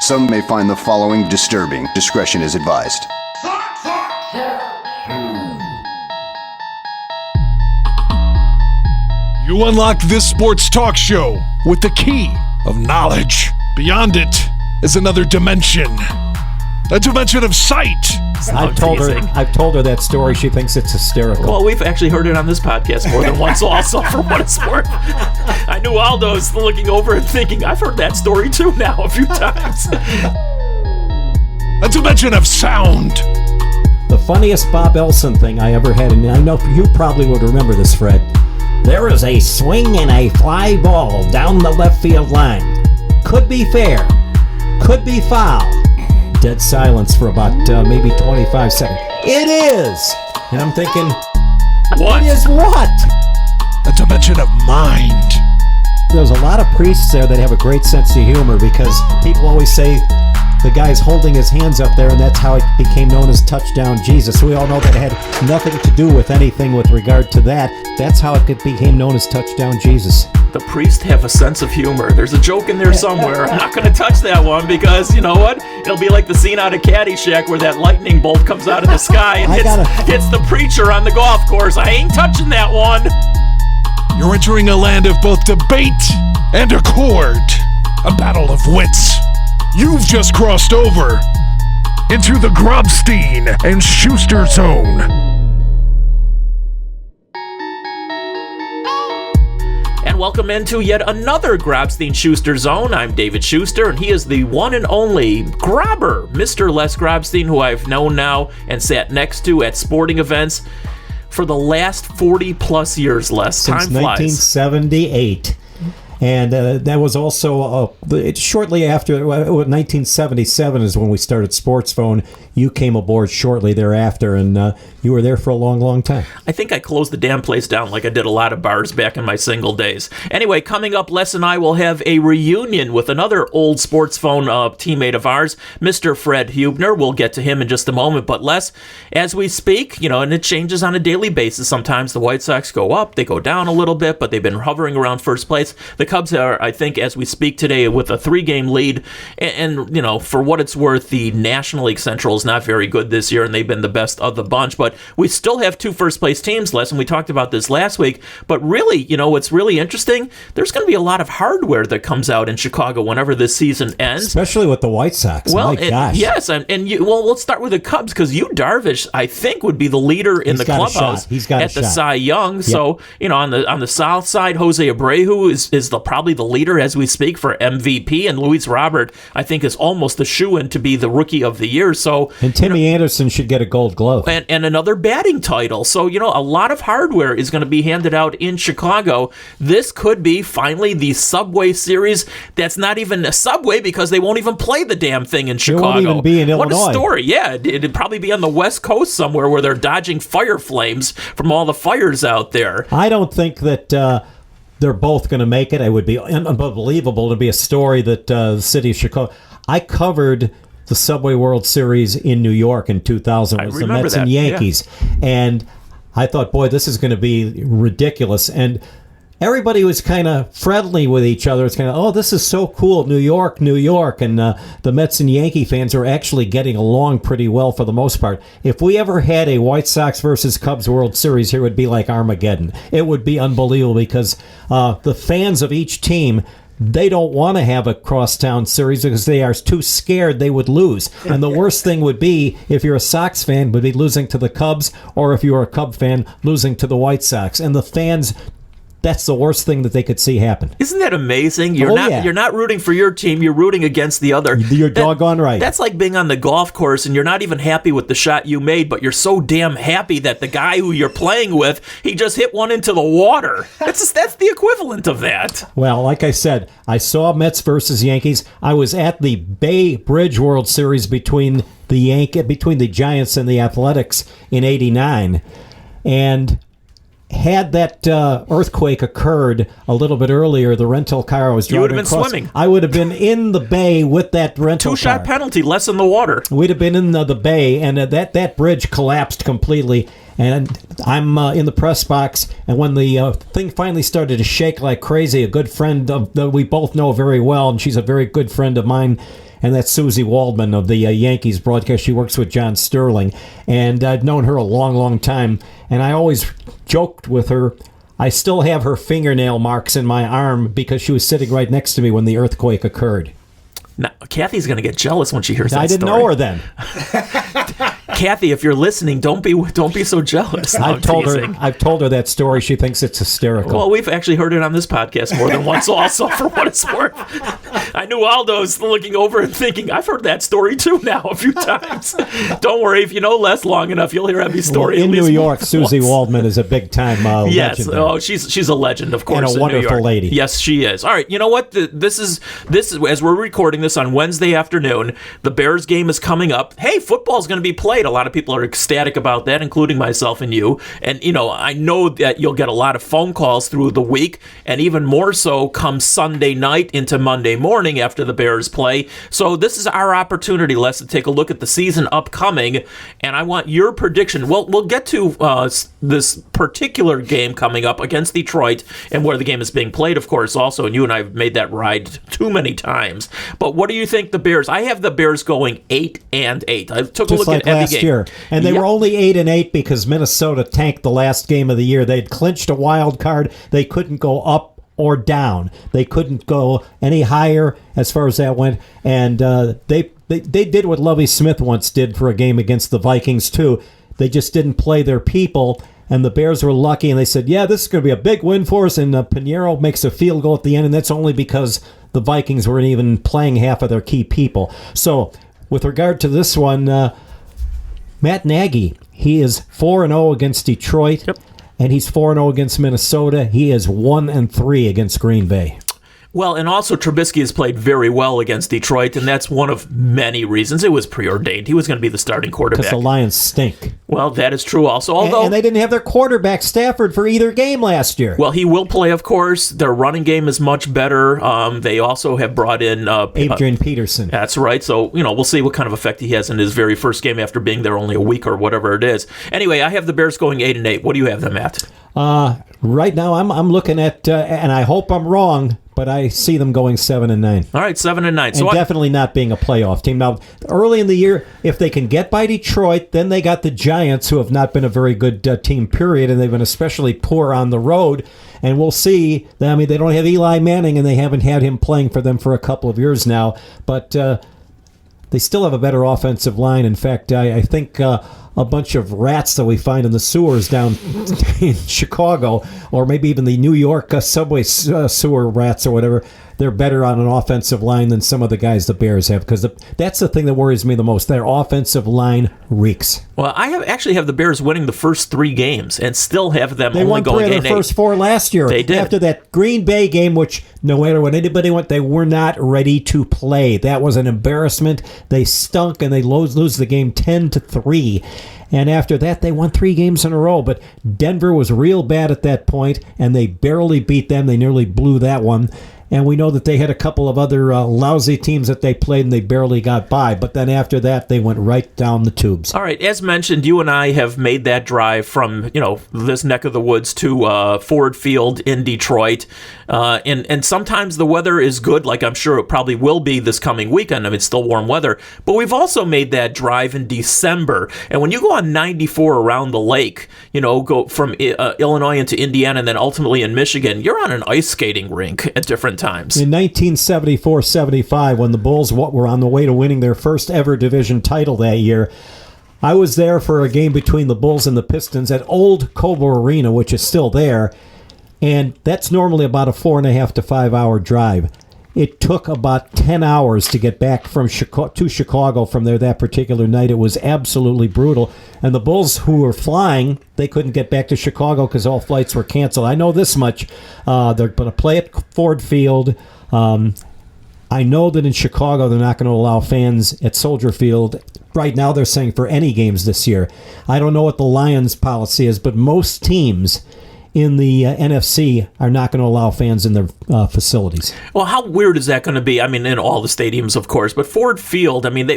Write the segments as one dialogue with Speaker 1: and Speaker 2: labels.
Speaker 1: Some may find the following disturbing. Discretion is advised.
Speaker 2: You unlock this sports talk show with the key of knowledge. Beyond it is another dimension. A dimension of sight.
Speaker 3: I've told her that story. She thinks it's hysterical.
Speaker 4: Well, we've actually heard it on this podcast more than once also, for what it's worth. I knew Aldo was looking over and thinking, I've heard that story too now a few times.
Speaker 2: A dimension of sound.
Speaker 3: The funniest Bob Elson thing I ever had, and I know you probably would remember this, Fred. There is a swing and a fly ball down the left field line. Could be fair. Could be foul. Dead silence for about maybe 25 seconds. It is! And I'm thinking,
Speaker 4: What?
Speaker 3: It is what?
Speaker 2: A dimension of mind.
Speaker 3: There's a lot of priests there that have a great sense of humor because people always say the guy's holding his hands up there and that's how it became known as Touchdown Jesus. We all know that it had nothing to do with anything with regard to that. That's how it became known as Touchdown Jesus.
Speaker 4: The priests have a sense of humor. There's a joke in there somewhere. I'm not going to touch that one because, you know what? It'll be like the scene out of Caddyshack where that lightning bolt comes out of the sky and hits the preacher on the golf course. I ain't touching that one.
Speaker 2: You're entering a land of both debate and accord. A battle of wits. You've just crossed over into the Grobstein and Schuster Zone.
Speaker 4: And welcome into yet another Grobstein Schuster Zone. I'm David Schuster, and he is the one and only grabber, Mr. Les Grobstein, who I've known now and sat next to at sporting events for the last 40-plus years, Les. Time
Speaker 3: Since
Speaker 4: flies.
Speaker 3: 1978. And that was also shortly after, 1977 is when we started Sports Phone. You came aboard shortly thereafter, and you were there for a long, long time.
Speaker 4: I think I closed the damn place down like I did a lot of bars back in my single days. Anyway, coming up, Les and I will have a reunion with another old Sports Phone teammate of ours, Mr. Fred Huebner. We'll get to him in just a moment. But Les, as we speak, and it changes on a daily basis. Sometimes the White Sox go up, they go down a little bit, but they've been hovering around first place. The Cubs are, I think, as we speak today, with a 3-game lead. And for what it's worth, the National League Central is not very good this year, and they've been the best of the bunch. But we still have 2 first-place teams, Les, and we talked about this last week. But really, what's really interesting, there's going to be a lot of hardware that comes out in Chicago whenever this season ends.
Speaker 3: Especially with the White Sox.
Speaker 4: Well,
Speaker 3: My gosh.
Speaker 4: Yes, let's start with the Cubs, because Darvish, I think, would be the leader in the clubhouse at the Cy Young. Yep. So, on the south side, Jose Abreu is probably the leader as we speak for MVP, and Luis Robert, I think, is almost a shoo-in to be the Rookie of the Year. So,
Speaker 3: and Timmy Anderson should get a Gold Glove.
Speaker 4: And another batting title. So, a lot of hardware is going to be handed out in Chicago. This could be finally the Subway Series that's not even a Subway because they won't even play the damn thing in Chicago.
Speaker 3: It won't even be in Illinois.
Speaker 4: What a story. Yeah, it'd probably be on the West Coast somewhere where they're dodging fire flames from all the fires out there.
Speaker 3: I don't think that they're both going to make it. It would be unbelievable to be a story that the city of Chicago... I covered the Subway World Series in New York in 2000. It was the Mets and Yankees. Yeah. And I thought, boy, this is going to be ridiculous. And everybody was kind of friendly with each other. It's kind of, oh, this is so cool, New York. And the Mets and Yankee fans are actually getting along pretty well for the most part. If we ever had a White Sox versus Cubs World Series here, it would be like Armageddon. It would be unbelievable because the fans of each team, they don't want to have a crosstown series because they are too scared they would lose. And the worst thing would be, if you're a Sox fan, would be losing to the Cubs, or if you're a Cub fan, losing to the White Sox. And the fans... That's the worst thing that they could see happen.
Speaker 4: Isn't that amazing? You're not rooting for your team, you're rooting against the other.
Speaker 3: You're doggone right.
Speaker 4: That's like being on the golf course and you're not even happy with the shot you made, but you're so damn happy that the guy who you're playing with, he just hit one into the water. That's the equivalent of that.
Speaker 3: Well, like I said, I saw Mets versus Yankees. I was at the Bay Bridge World Series between the Giants and the Athletics in '89, and had that earthquake occurred a little bit earlier, the rental car I was driving,
Speaker 4: you would have been swimming.
Speaker 3: I would have been in the bay with that rental car.
Speaker 4: 2-shot penalty, less in the water.
Speaker 3: We'd have been in the bay, and that bridge collapsed completely. And I'm in the press box, and when the thing finally started to shake like crazy, a good friend that we both know very well, and she's a very good friend of mine, and that's Susie Waldman of the Yankees broadcast. She works with John Sterling, and I've known her a long, long time, and I always joked with her. I still have her fingernail marks in my arm because she was sitting right next to me when the earthquake occurred.
Speaker 4: Now, Kathy's going to get jealous when she hears that
Speaker 3: I didn't
Speaker 4: story.
Speaker 3: know her then.
Speaker 4: Kathy, if you're listening, don't be so jealous. No,
Speaker 3: I've told her that story. She thinks it's hysterical.
Speaker 4: Well, we've actually heard it on this podcast more than once also, for what it's worth. I knew Aldo's looking over and thinking, I've heard that story too now a few times. Don't worry, if you know Les long enough, you'll hear every story.
Speaker 3: Well, in New York,
Speaker 4: once.
Speaker 3: Susie Waldman is a big-time
Speaker 4: yes.
Speaker 3: legend.
Speaker 4: Oh, she's a legend, of course,
Speaker 3: and a
Speaker 4: in
Speaker 3: wonderful
Speaker 4: New York.
Speaker 3: lady.
Speaker 4: Yes, she is. All right, you know what? This is as we're recording this on Wednesday afternoon. The Bears game is coming up. Hey, football's going to be played. A lot of people are ecstatic about that, including myself and you. And, I know that you'll get a lot of phone calls through the week, and even more so come Sunday night into Monday morning after the Bears play. So this is our opportunity, Les, to take a look at the season upcoming, and I want your prediction. Well, we'll get to this particular game coming up against Detroit and where the game is being played, of course, also, and you and I have made that ride too many times. But what do you think the Bears? I have the Bears going 8-8. I took a look
Speaker 3: like
Speaker 4: at every
Speaker 3: last
Speaker 4: game.
Speaker 3: year. And they were only 8-8 because Minnesota tanked the last game of the year. They'd clinched a wild card. They couldn't go up or down. They couldn't go any higher as far as that went. And they did what Lovie Smith once did for a game against the Vikings, too. They just didn't play their people. And the Bears were lucky, and they said, yeah, this is going to be a big win for us. And Pinheiro makes a field goal at the end, and that's only because the Vikings weren't even playing half of their key people. So with regard to this one, Matt Nagy, he is 4-0 against Detroit, and he's 4-0 against Minnesota. He is 1-3 against Green Bay.
Speaker 4: Well, and also Trubisky has played very well against Detroit, and that's one of many reasons. It was preordained. He was going to be the starting quarterback.
Speaker 3: Because the Lions stink.
Speaker 4: Well, that is true also. Although,
Speaker 3: and they didn't have their quarterback, Stafford, for either game last year.
Speaker 4: Well, he will play, of course. Their running game is much better. They also have brought in
Speaker 3: Adrian Peterson.
Speaker 4: That's right. So, we'll see what kind of effect he has in his very first game after being there only a week or whatever it is. Anyway, I have the Bears going 8-8. What do you have them at?
Speaker 3: Right now, I'm looking at, and I hope I'm wrong, but I see them going 7-9.
Speaker 4: All right, 7-9.
Speaker 3: So definitely not being a playoff team. Now, early in the year, if they can get by Detroit, then they got the Giants, who have not been a very good team, period, and they've been especially poor on the road. And we'll see. I mean, they don't have Eli Manning, and they haven't had him playing for them for a couple of years now. But they still have a better offensive line. In fact, I think a bunch of rats that we find in the sewers down in Chicago, or maybe even the New York subway sewer rats or whatever, they're better on an offensive line than some of the guys the Bears have, because that's the thing that worries me the most. Their offensive line reeks.
Speaker 4: Well, I actually have the Bears winning the first 3 games and still have them
Speaker 3: they
Speaker 4: only going 8-8.
Speaker 3: They won 3 of their first 4 last year.
Speaker 4: They did.
Speaker 3: After that Green Bay game, which no matter what anybody went, they were not ready to play. That was an embarrassment. They stunk, and they lose the game 10-3. And after that, they won 3 games in a row. But Denver was real bad at that point, and they barely beat them. They nearly blew that one. And we know that they had a couple of other lousy teams that they played, and they barely got by. But then after that, they went right down the tubes.
Speaker 4: All right, as mentioned, you and I have made that drive from this neck of the woods to Ford Field in Detroit. And sometimes the weather is good, like I'm sure it probably will be this coming weekend. I mean, it's still warm weather. But we've also made that drive in December. And when you go on 94 around the lake, go from Illinois into Indiana and then ultimately in Michigan, you're on an ice skating rink at different times.
Speaker 3: In 1974-75, when the Bulls were on the way to winning their first ever division title that year, I was there for a game between the Bulls and the Pistons at Old Cobo Arena, which is still there, and that's normally about a 4.5 to 5 hour drive. It took about 10 hours to get back from Chicago from there that particular night. It was absolutely brutal. And the Bulls, who were flying, they couldn't get back to Chicago because all flights were canceled. I know this much. They're going to play at Ford Field. I know that in Chicago they're not going to allow fans at Soldier Field. Right now they're saying for any games this year. I don't know what the Lions' policy is, but most teams in the NFC are not going to allow fans in their facilities.
Speaker 4: Well, how weird is that going to be? I mean, in all the stadiums, of course, but Ford Field, I mean,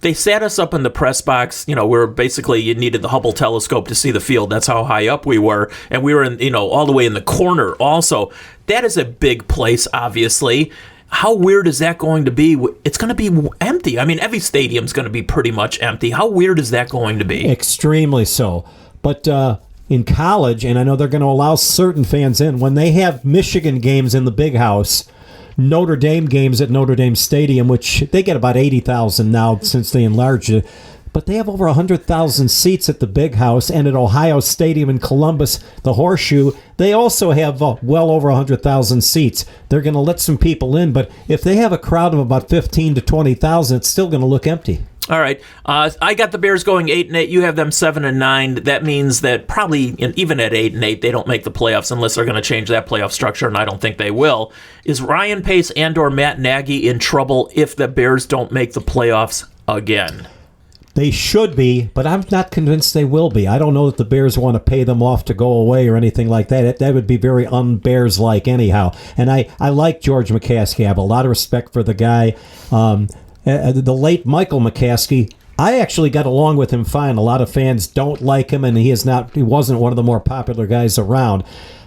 Speaker 4: they sat us up in the press box, where basically you needed the Hubble telescope to see the field. That's how high up we were. And we were in, all the way in the corner also. That is a big place, obviously. How weird is that going to be? It's going to be empty. I mean, every stadium's going to be pretty much empty. How weird is that going to be?
Speaker 3: Extremely so. But in college, and I know they're going to allow certain fans in, when they have Michigan games in the Big House, Notre Dame games at Notre Dame Stadium, which they get about 80,000 now since they enlarged it, but they have over 100,000 seats at the Big House, and at Ohio Stadium in Columbus, the Horseshoe, they also have well over 100,000 seats. They're going to let some people in, but if they have a crowd of about 15 to 20,000, it's still going to look empty.
Speaker 4: All right. I got the Bears going 8-8. You have them 7-9. That means that probably even at 8-8, they don't make the playoffs unless they're going to change that playoff structure, and I don't think they will. Is Ryan Pace and/or Matt Nagy in trouble if the Bears don't make the playoffs again?
Speaker 3: They should be, but I'm not convinced they will be. I don't know that the Bears want to pay them off to go away or anything like that. That would be very un-Bears-like anyhow. And I like George McCaskey. I have a lot of respect for the guy. The late Michael McCaskey, I actually got along with him fine. A lot of fans don't like him, and he wasn't one of the more popular guys around.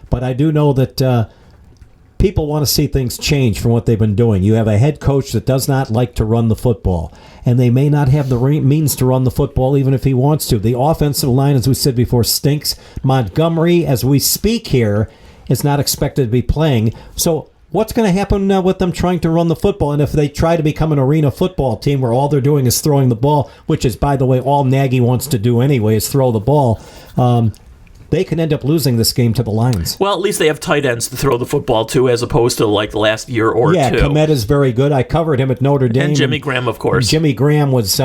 Speaker 3: But I do know that people want to see things change from what they've been doing. You have a head coach that does not like to run the football, and they may not have the means to run the football even if he wants to. The offensive line, as we said before, stinks. Montgomery, as we speak here, is not expected to be playing. So what's going to happen now with them trying to run the football? And if they try to become an arena football team where all they're doing is throwing the ball, which is, by the way, all Nagy wants to do anyway, is throw the ball, they can end up losing this game to the Lions.
Speaker 4: Well, at least they have tight ends to throw the football to, as opposed to like the last year or two.
Speaker 3: Yeah, Komet is very good. I covered him at Notre Dame.
Speaker 4: And Jimmy Graham, of course.
Speaker 3: Jimmy Graham was...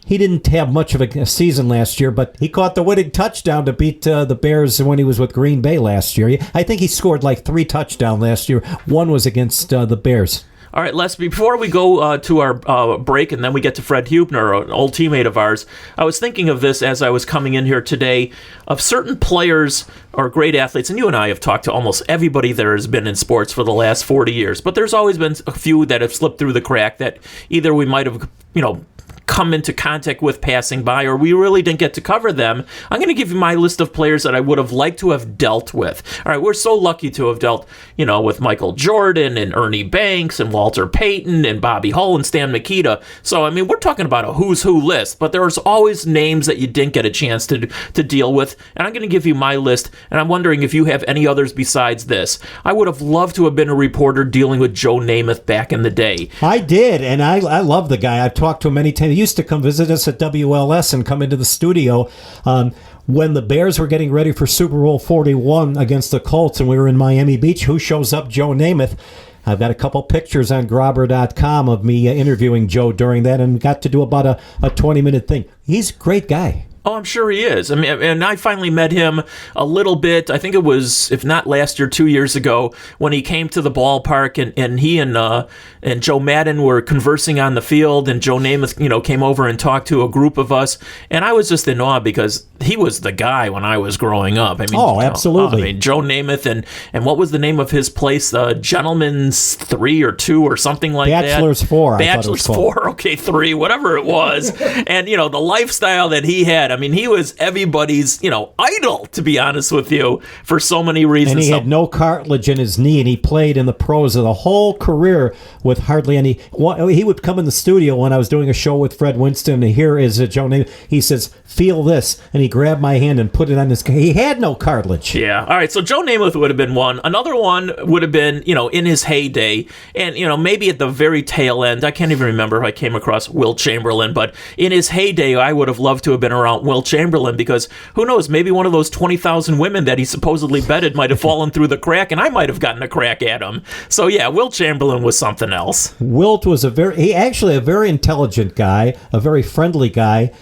Speaker 3: he didn't have much of a season last year, but he caught the winning touchdown to beat the Bears when he was with Green Bay last year. I think he scored like 3 touchdowns last year. One was against the Bears.
Speaker 4: All right, Les, before we go to our break and then we get to Fred Huebner, an old teammate of ours, I was thinking of this as I was coming in here today, of certain players or great athletes, and you and I have talked to almost everybody there has been in sports for the last 40 years, but there's always been a few that have slipped through the crack that either we might have, come into contact with passing by, or we really didn't get to cover them. I'm going to give you my list of players that I would have liked to have dealt with. All right, we're so lucky to have dealt, with Michael Jordan and Ernie Banks and Walter Payton and Bobby Hull and Stan Mikita. So, I mean, we're talking about a who's who list, but there's always names that you didn't get a chance to deal with, and I'm going to give you my list, and I'm wondering if you have any others besides this. I would have loved to have been a reporter dealing with Joe Namath back in the day.
Speaker 3: I did, and I love the guy. I've talked to him many times. He used to come visit us at WLS and come into the studio when the Bears were getting ready for Super Bowl 41 against the Colts, and we were in Miami Beach. Who shows up? Joe Namath. I've got a couple pictures on grobber.com of me interviewing Joe during that, and got to do about a 20-minute thing. He's a great guy.
Speaker 4: Oh, I'm sure he is. I mean, and I finally met him a little bit. I think it was, if not last year, 2 years ago, when he came to the ballpark, and he and Joe Madden were conversing on the field, and Joe Namath, came over and talked to a group of us, and I was just in awe because he was the guy when I was growing up. I mean,
Speaker 3: absolutely.
Speaker 4: Joe Namath, and what was the name of his place? Gentleman's 3 or 2 or something like
Speaker 3: Bachelor's
Speaker 4: that.
Speaker 3: 4.
Speaker 4: Bachelor's 4. Okay, 3, whatever it was. And the lifestyle that he had. I mean, he was everybody's, idol, to be honest with you, for so many reasons.
Speaker 3: And he had no cartilage in his knee, and he played in the pros of the whole career with hardly any. He would come in the studio when I was doing a show with Fred Winston, and here is Joe Namath. He says, "Feel this," and he grabbed my hand and put it on his. He had no cartilage.
Speaker 4: Yeah. All right. So Joe Namath would have been one. Another one would have been, in his heyday, and maybe at the very tail end. I can't even remember if I came across Will Chamberlain, but in his heyday, I would have loved to have been around Will Chamberlain, because who knows, maybe one of those 20,000 women that he supposedly bedded might have fallen through the crack, and I might have gotten a crack at him. So yeah, Will Chamberlain was something else.
Speaker 3: Wilt was a very intelligent guy, a very friendly guy,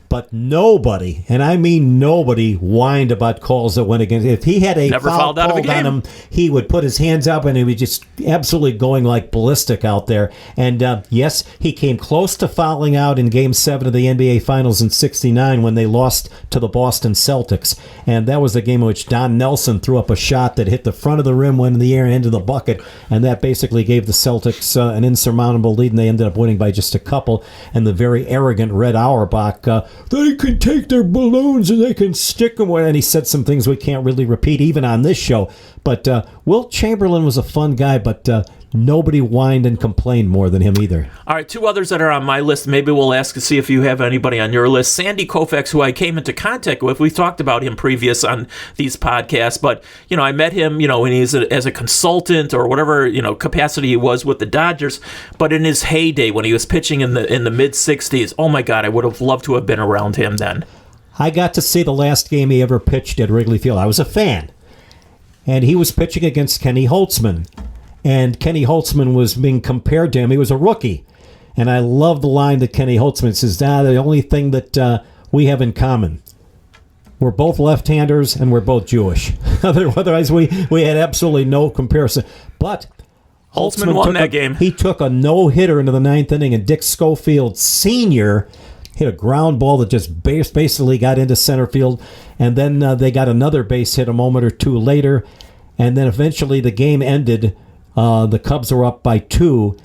Speaker 3: but nobody, and I mean nobody, whined about calls that went against. If he had a foul called on him, he would put his hands up, and he was just absolutely going like ballistic out there. And yes, he came close to fouling out in Game 7 of the NBA Finals in '69 when they lost to the Boston Celtics. And that was the game in which Don Nelson threw up a shot that hit the front of the rim, went in the air, and into the bucket. And that basically gave the Celtics an insurmountable lead, and they ended up winning by just a couple. And the very arrogant Red Auerbach, they can take their balloons and they can stick them. And he said some things we can't really repeat even on this show. But Wilt Chamberlain was a fun guy, but nobody whined and complained more than him either.
Speaker 4: All right, two others that are on my list. Maybe we'll ask to see if you have anybody on your list. Sandy Koufax, who I came into contact with. We've talked about him previous on these podcasts, but, I met him, when he's as a consultant or whatever, capacity he was with the Dodgers. But in his heyday, when he was pitching in the mid-'60s, oh my God, I would have loved to have been around him then.
Speaker 3: I got to see the last game he ever pitched at Wrigley Field. I was a fan. And he was pitching against Kenny Holtzman. And Kenny Holtzman was being compared to him. He was a rookie. And I love the line that Kenny Holtzman says, the only thing that we have in common, we're both left-handers and we're both Jewish. Otherwise, we had absolutely no comparison. But
Speaker 4: Holtzman won that game.
Speaker 3: He took a no-hitter into the ninth inning, and Dick Schofield Sr. hit a ground ball that just basically got into center field. And then they got another base hit a moment or two later. And then eventually the game ended. The Cubs were up by 2.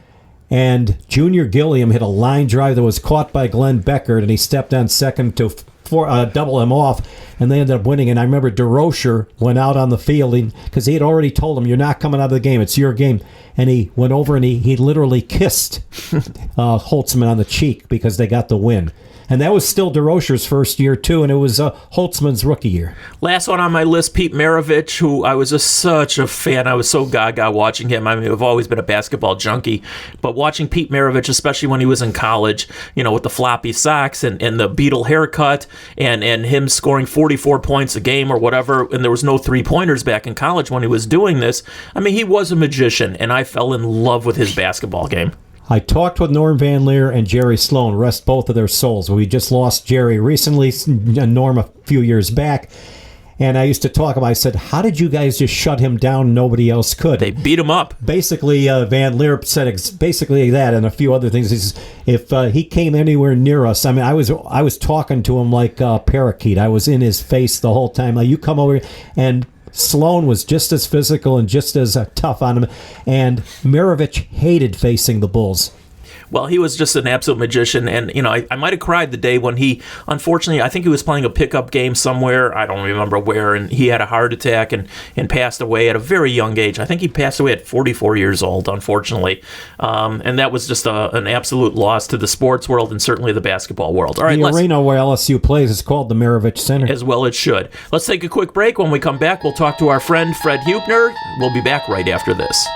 Speaker 3: And Junior Gilliam hit a line drive that was caught by Glenn Beckert, and he stepped on second to double him off, and they ended up winning. And I remember DeRocher went out on the field because he had already told him, you're not coming out of the game, it's your game. And he went over and he literally kissed Holtzman on the cheek because they got the win. And that was still DeRocher's first year, too, and it was Holtzman's rookie year.
Speaker 4: Last one on my list, Pete Maravich, who I was such a fan. I was so gaga watching him. I mean, I've always been a basketball junkie. But watching Pete Maravich, especially when he was in college, with the floppy socks and the Beatle haircut and him scoring 44 points a game or whatever, and there was no three-pointers back in college when he was doing this. I mean, he was a magician, and I fell in love with his basketball game.
Speaker 3: I talked with Norm Van Leer and Jerry Sloan, rest both of their souls. We just lost Jerry recently, Norm a few years back. And I used to talk about, I said, how did you guys just shut him down? Nobody else could.
Speaker 4: They beat him up.
Speaker 3: Basically, Van Leer said basically that and a few other things. He says, if he came anywhere near us, I mean, I was talking to him like a parakeet. I was in his face the whole time. Like, you come over here, and Sloan was just as physical and just as tough on him, and Maravich hated facing the Bulls.
Speaker 4: Well, he was just an absolute magician, and I might have cried the day when he, unfortunately, I think he was playing a pickup game somewhere, I don't remember where, and he had a heart attack and passed away at a very young age. I think he passed away at 44 years old, unfortunately, and that was just an absolute loss to the sports world and certainly the basketball world. All right,
Speaker 3: the arena where LSU plays is called the Maravich Center.
Speaker 4: As well it should. Let's take a quick break. When we come back, we'll talk to our friend Fred Huebner. We'll be back right after this.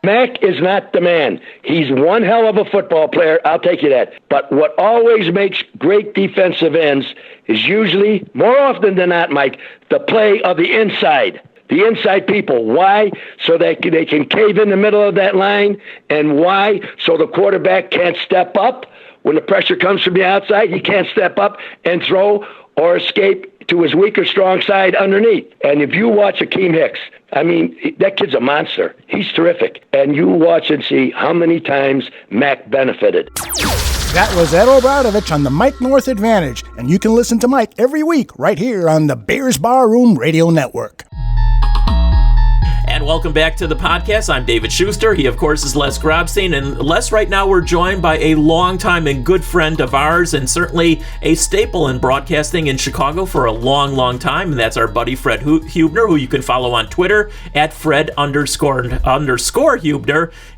Speaker 5: Mac is not the man. He's one hell of a football player, I'll take you that. But what always makes great defensive ends is usually, more often than not, Mike, the play of the inside. The inside people. Why? So they can cave in the middle of that line. And why? So the quarterback can't step up. When the pressure comes from the outside, he can't step up and throw or escape to his weak or strong side underneath. And if you watch Akeem Hicks, I mean, that kid's a monster. He's terrific. And you watch and see how many times Mac benefited.
Speaker 6: That was Ed O'Bradovich on the Mike North Advantage. And you can listen to Mike every week right here on the Bears Barroom Radio Network.
Speaker 4: And welcome back to the podcast. I'm David Schuster. He, of course, is Les Grobstein. And Les, right now, we're joined by a longtime and good friend of ours and certainly a staple in broadcasting in Chicago for a long, long time. And that's our buddy Fred Huebner, who you can follow on Twitter at Fred_Huebner.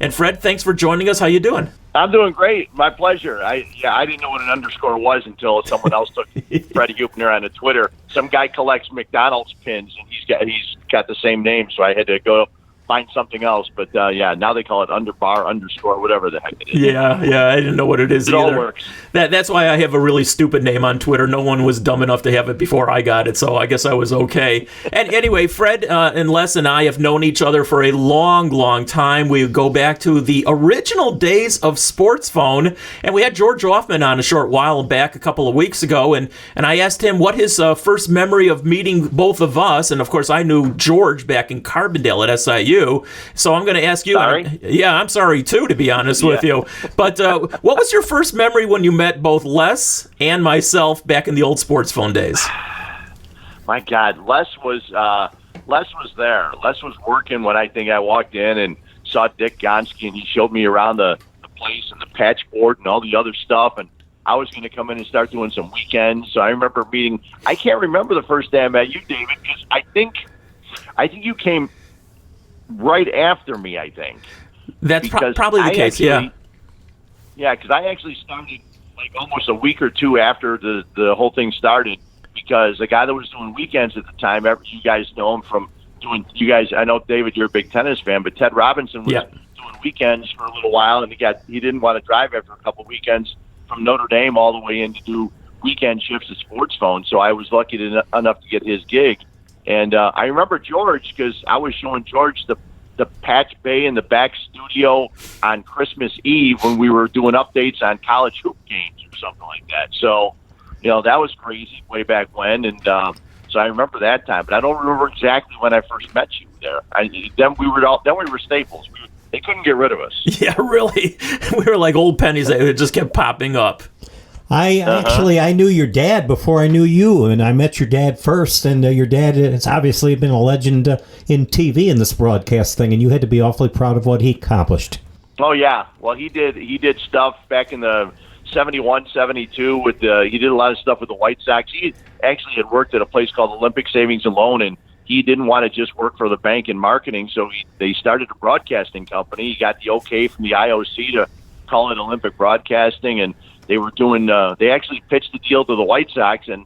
Speaker 4: And Fred, thanks for joining us. How you doing?
Speaker 7: I'm doing great. My pleasure. I didn't know what an underscore was until someone else took Freddie Huebner on the Twitter. Some guy collects McDonald's pins, and he's got the same name, so I had to go find something else. But now they call it underscore, whatever the heck it is.
Speaker 4: Yeah, I didn't know what it is
Speaker 7: either.
Speaker 4: It
Speaker 7: all works.
Speaker 4: That's why I have a really stupid name on Twitter. No one was dumb enough to have it before I got it, so I guess I was okay. And anyway, Fred and Les and I have known each other for a long, long time. We go back to the original days of Sports Phone, and we had George Hoffman on a short while back a couple of weeks ago, and I asked him what his first memory of meeting both of us, and of course I knew George back in Carbondale at SIU. So I'm going to ask you.
Speaker 7: Sorry?
Speaker 4: I'm sorry too, to be honest with you. But what was your first memory when you met both Les and myself back in the old Sports Phone days?
Speaker 7: My God, Les was there. Les was working when I think I walked in and saw Dick Gonski, and he showed me around the place and the patch board and all the other stuff. And I was going to come in and start doing some weekends. So I remember meeting. I can't remember the first day I met you, David, because I think I think you came right after me, I think.
Speaker 4: That's
Speaker 7: Because
Speaker 4: probably the
Speaker 7: I
Speaker 4: case,
Speaker 7: actually- Yeah, because I actually started like almost a week or two after the whole thing started, because the guy that was doing weekends at the time, you guys know him from doing, I know, David, you're a big tennis fan, but Ted Robinson was doing weekends for a little while, and he didn't want to drive after a couple weekends from Notre Dame all the way in to do weekend shifts at Sports Phone, so I was lucky enough to get his gig. And I remember George, because I was showing George the Patch Bay in the back studio on Christmas Eve when we were doing updates on college hoop games or something like that. So, that was crazy way back when. And so I remember that time, but I don't remember exactly when I first met you there. Then we were staples. They couldn't get rid of us.
Speaker 4: Yeah, really. We were like old pennies that just kept popping up.
Speaker 3: I knew your dad before I knew you, and I met your dad first, and your dad has obviously been a legend in TV in this broadcast thing, and you had to be awfully proud of what he accomplished.
Speaker 7: Oh yeah, well he did stuff back in the 71, 72 with he did a lot of stuff with the White Sox. He actually had worked at a place called Olympic Savings and Loan, and he didn't want to just work for the bank in marketing, so they started a broadcasting company. He got the okay from the IOC to call it Olympic Broadcasting, and they were doing. They actually pitched the deal to the White Sox, and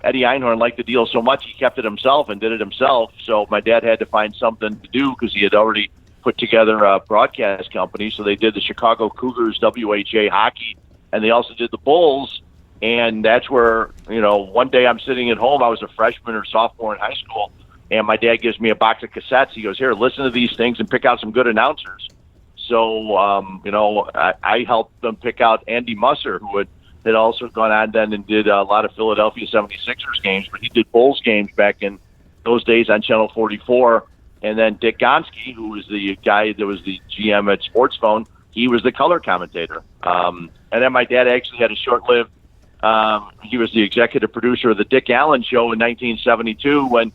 Speaker 7: Eddie Einhorn liked the deal so much he kept it himself and did it himself. So my dad had to find something to do because he had already put together a broadcast company. So they did the Chicago Cougars WHA hockey, and they also did the Bulls. And that's where, one day I'm sitting at home. I was a freshman or sophomore in high school, and my dad gives me a box of cassettes. He goes, "Here, listen to these things and pick out some good announcers." So, I helped them pick out Andy Musser, who had also gone on then and did a lot of Philadelphia 76ers games, but he did Bulls games back in those days on Channel 44. And then Dick Gonski, who was the guy that was the GM at Sports Phone, he was the color commentator. And then my dad actually had a short-lived, he was the executive producer of the Dick Allen Show in 1972 when,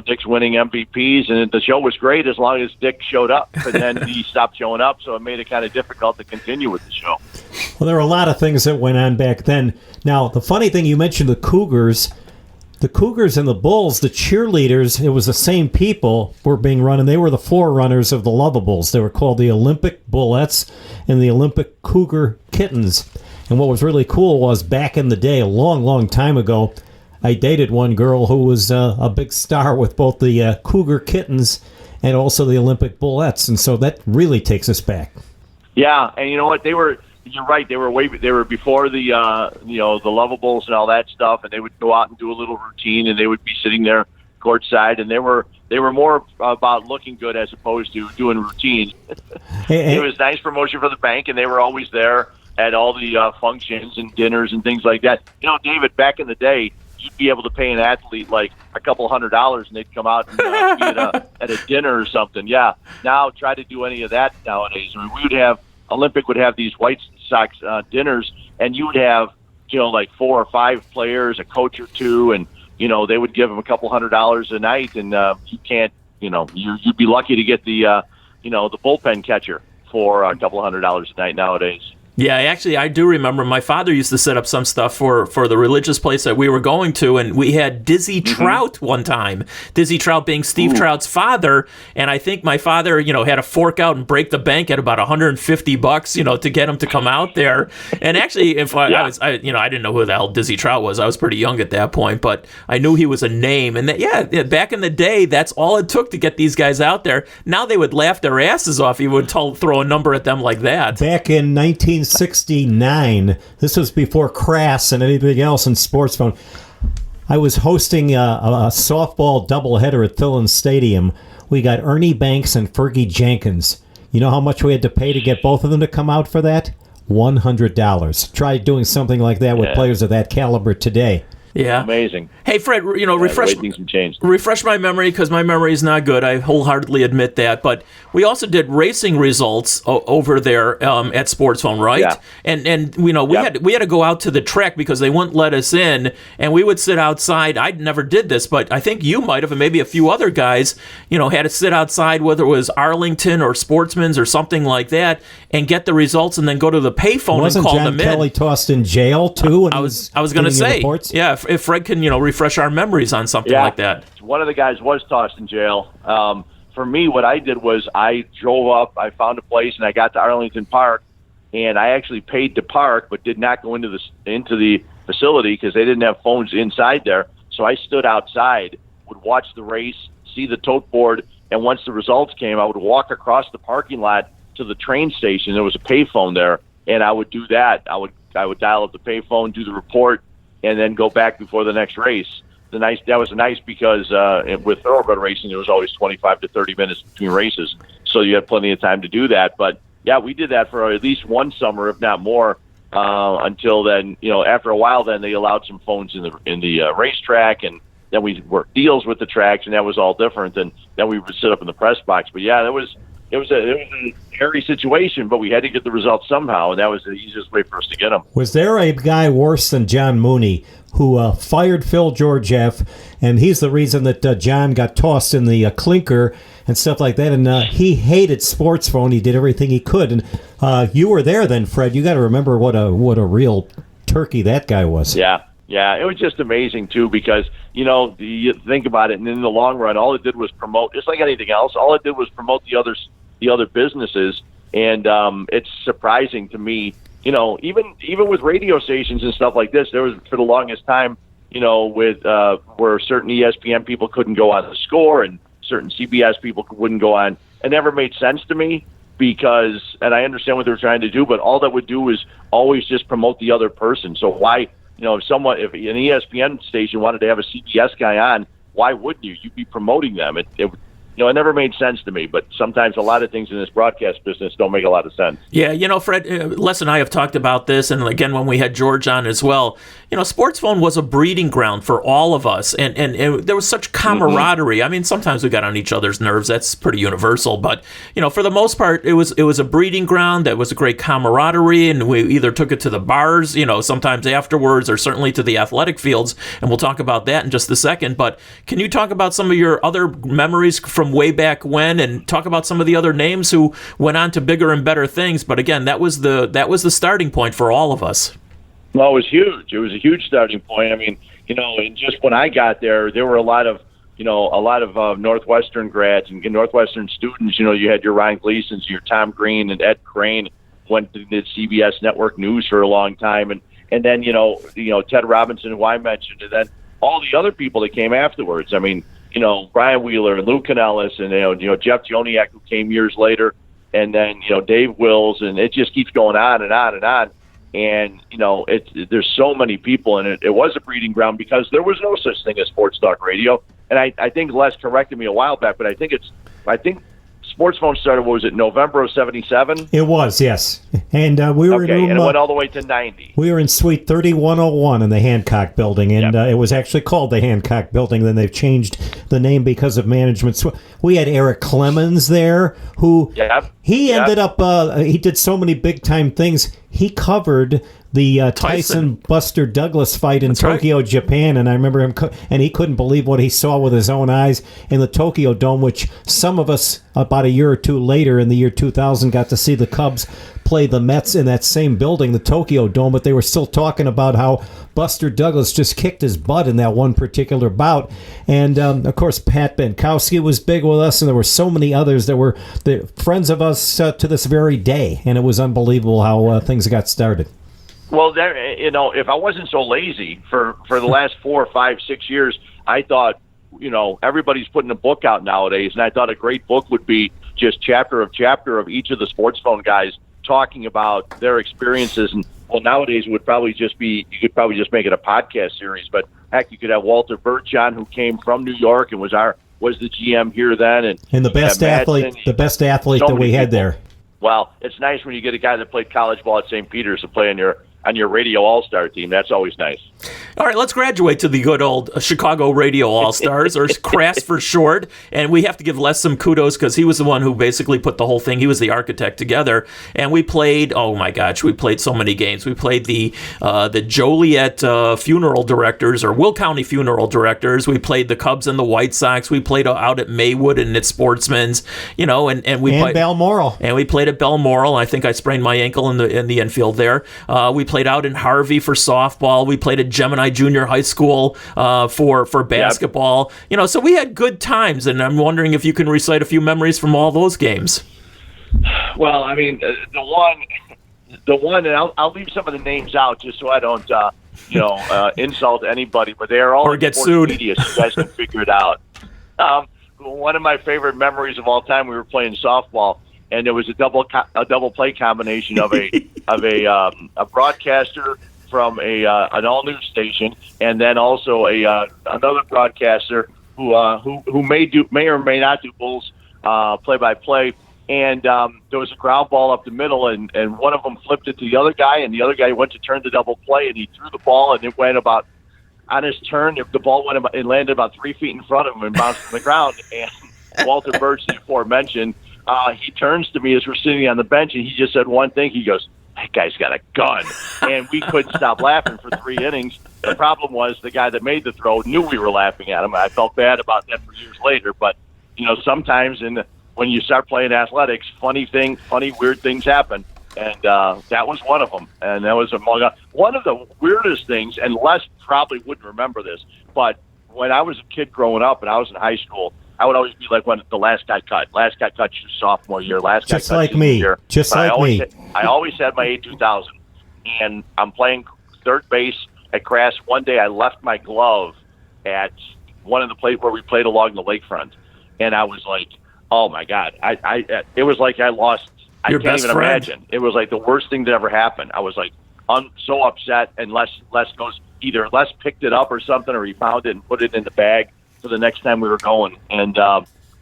Speaker 7: Dick's winning MVPs, and the show was great as long as Dick showed up. And then he stopped showing up, so it made it kind of difficult to continue with the show.
Speaker 3: Well, there were a lot of things that went on back then. Now, the funny thing, you mentioned the Cougars. The Cougars and the Bulls, the cheerleaders, it was the same people were being run, and they were the forerunners of the Lovables. They were called the Olympic Bullets and the Olympic Cougar Kittens. And what was really cool was back in the day, a long, long time ago, I dated one girl who was a big star with both the Cougar Kittens and also the Olympic Bullets, and so that really takes us back.
Speaker 7: Yeah, and you know what? You're right. They were before the the Lovables and all that stuff, and they would go out and do a little routine, and they would be sitting there courtside, and they were more about looking good as opposed to doing routine. It was nice promotion for the bank, and they were always there at all the functions and dinners and things like that. David, back in the day, you'd be able to pay an athlete like a couple $100 and they'd come out and be at a dinner or something. Yeah. Now try to do any of that nowadays. Olympic would have these White Sox dinners, and you would have, like 4 or 5 players, a coach or two, and, they would give them a couple $100 a night, and you can't, you'd be lucky to get the bullpen catcher for a couple $100 a night nowadays.
Speaker 4: Yeah, actually, I do remember my father used to set up some stuff for the religious place that we were going to, and we had Dizzy Trout one time. Dizzy Trout being Steve Trout's father, and I think my father, had to fork out and break the bank at about $150, to get him to come out there. And actually, I didn't know who the hell Dizzy Trout was. I was pretty young at that point, but I knew he was a name. And back in the day, that's all it took to get these guys out there. Now they would laugh their asses off. You would throw a number at them like that.
Speaker 3: Back in 1969, this was before Crass and anything else in Sports Phone. I was hosting a softball doubleheader at Thillen Stadium. We got Ernie Banks and Fergie Jenkins. You know how much we had to pay to get both of them to come out for that? $100. Try doing something like that with players of that caliber today.
Speaker 4: Yeah.
Speaker 7: Amazing.
Speaker 4: Hey, Fred, refresh my memory, because my memory is not good. I wholeheartedly admit that. But we also did racing results over there at Sports Phone, right?
Speaker 7: Yeah.
Speaker 4: And we had to go out to the track because they wouldn't let us in, and we would sit outside. I never did this, but I think you might have, and maybe a few other guys, had to sit outside, whether it was Arlington or Sportsman's or something like that, and get the results, and then go to the payphone and call them in.
Speaker 3: Wasn't John Kelly tossed in jail too?
Speaker 4: I was going to say, yeah. if Fred can, refresh our memories on something like that.
Speaker 7: One of the guys was tossed in jail. For me, what I did was I drove up, I found a place, and I got to Arlington Park, and I actually paid to park, but did not go into the facility because they didn't have phones inside there. So I stood outside, would watch the race, see the tote board, and once the results came, I would walk across the parking lot to the train station. There was a payphone there, and I would do that. I would dial up the payphone, do the report, and then go back before the next race. That was nice because with thoroughbred racing, there was always 25 to 30 minutes between races, so you had plenty of time to do that. But yeah, we did that for at least one summer, if not more, until then. After a while, then they allowed some phones in the racetrack, and then we worked deals with the tracks, and that was all different. And then we would sit up in the press box. But yeah, it was a hairy situation, but we had to get the results somehow, and that was the easiest way for us to get them.
Speaker 3: Was there a guy worse than John Mooney who fired Phil Georgieff, and he's the reason that John got tossed in the clinker and stuff like that, and he hated sports phone. He did everything he could, and you were there then, Fred. You got to remember what a real turkey that guy was.
Speaker 7: Yeah, it was just amazing too, because you think about it, and in the long run, all it did was promote. Just like anything else, all it did was promote the other businesses, and it's surprising to me. Even with radio stations and stuff like this, there was for the longest time, with where certain ESPN people couldn't go on the Score and certain CBS people wouldn't go on. It never made sense to me because, and I understand what they're trying to do, but all that would do is always just promote the other person. So why, if an ESPN station wanted to have a CBS guy on, why wouldn't you? You'd be promoting them. It never made sense to me, but sometimes a lot of things in this broadcast business don't make a lot of sense.
Speaker 4: Yeah, Fred, Les and I have talked about this, and again, when we had George on as well, sports phone was a breeding ground for all of us, and there was such camaraderie. Mm-hmm. I mean, sometimes we got on each other's nerves. That's pretty universal, but, for the most part, it was a breeding ground. That was a great camaraderie, and we either took it to the bars, sometimes afterwards, or certainly to the athletic fields, and we'll talk about that in just a second. But can you talk about some of your other memories from way back when, and talk about some of the other names who went on to bigger and better things? But again, that was the starting point for all of us.
Speaker 7: Well, it was huge. It was a huge starting point. I mean, and just when I got there were a lot of Northwestern grads and Northwestern students. You had your Ryan Gleasons, your Tom Green, and Ed Crane went to the CBS Network News for a long time, and then Ted Robinson, who I mentioned, and then all the other people that came afterwards. I mean, Brian Wheeler and Lou Canellis and, Jeff Joniak, who came years later, and then, Dave Wills, and it just keeps going on and on and on. And, there's so many people, and it was a breeding ground because there was no such thing as sports talk radio. And I think Les corrected me a while back, but I think Sports Phone started, what was it, November of 77?
Speaker 3: It was, yes. And we were in room,
Speaker 7: and it went all the way to 90.
Speaker 3: We were in Suite 3101 in the Hancock Building, and it was actually called the Hancock Building. Then they've changed the name because of management. We had Eric Clemens there, who he ended up, he did so many big-time things. He covered the Tyson Buster Douglas fight in Tokyo, Japan, and I remember him, and he couldn't believe what he saw with his own eyes in the Tokyo Dome, which some of us about a year or two later in the year 2000 got to see the Cubs play the Mets in that same building, the Tokyo Dome, but they were still talking about how Buster Douglas just kicked his butt in that one particular bout. And, of course, Pat Benkowski was big with us, and there were so many others that were the friends of us to this very day, and it was unbelievable how things got started.
Speaker 7: Well, if I wasn't so lazy for the last 4 or 5, 6 years, I thought, everybody's putting a book out nowadays, and I thought a great book would be just chapter of each of the Sports Phone guys talking about their experiences. And nowadays it would probably just be, you could probably just make it a podcast series, but heck, you could have Walter Burchon, who came from New York and was the GM here then, and
Speaker 3: the best athlete, that we had there.
Speaker 7: Well, it's nice when you get a guy that played college ball at St. Peter's to play on your radio all-star team. That's always nice.
Speaker 4: All right, let's graduate to the good old Chicago Radio All-Stars, or CRAS for short. And we have to give Les some kudos because he was the one who basically put the whole thing. He was the architect together. And we played, oh my gosh, we played so many games. We played the Joliet funeral directors, or Will County funeral directors. We played the Cubs and the White Sox. We played out at Maywood and at Sportsman's, and we played
Speaker 3: Balmoral.
Speaker 4: And we played at Balmoral. I think I sprained my ankle in the infield there. We played out in Harvey for softball. We played at Gemini Gemini Junior High School for basketball. You know, so we had good times, and I'm wondering if you can recite a few memories from all those games.
Speaker 7: Well, I mean, the one, and I'll leave some of the names out just so I don't, insult anybody, but they are all
Speaker 4: or get sued.
Speaker 7: Media, so you guys can figure it out. One of my favorite memories of all time, we were playing softball, and there was a double play combination of a broadcaster from an all news station, and then also another broadcaster who may or may not do Bulls play by play. And there was a ground ball up the middle, and one of them flipped it to the other guy, and the other guy went to turn the double play, and he threw the ball, and it went about on his turn. The ball it landed about 3 feet in front of him and bounced on the ground. And Walter Birch, the aforementioned, he turns to me as we're sitting on the bench, and he just said one thing. He goes, "That guy's got a gun," and we couldn't stop laughing for 3 innings. The problem was the guy that made the throw knew we were laughing at him. I felt bad about that for years later, but sometimes when you start playing athletics, funny, weird things happen. And that was one of them. And that was one of the weirdest things, and Les probably wouldn't remember this, but when I was a kid growing up and I was in high school, I would always be like when the last guy cut. Last guy cut your sophomore year. Last guy
Speaker 3: just
Speaker 7: cut
Speaker 3: like me.
Speaker 7: Year.
Speaker 3: Just
Speaker 7: but
Speaker 3: like me.
Speaker 7: I always had my A2000. And I'm playing third base at Crass. One day I left my glove at one of the places where we played along the lakefront. And I was like, oh my God! It was like I lost.
Speaker 4: Your
Speaker 7: I can't
Speaker 4: best
Speaker 7: even
Speaker 4: friend?
Speaker 7: imagine. It was like the worst thing that ever happened. I was like, so upset. And Les goes either Les picked it up or something, or he found it and put it in the bag for the next time we were going. And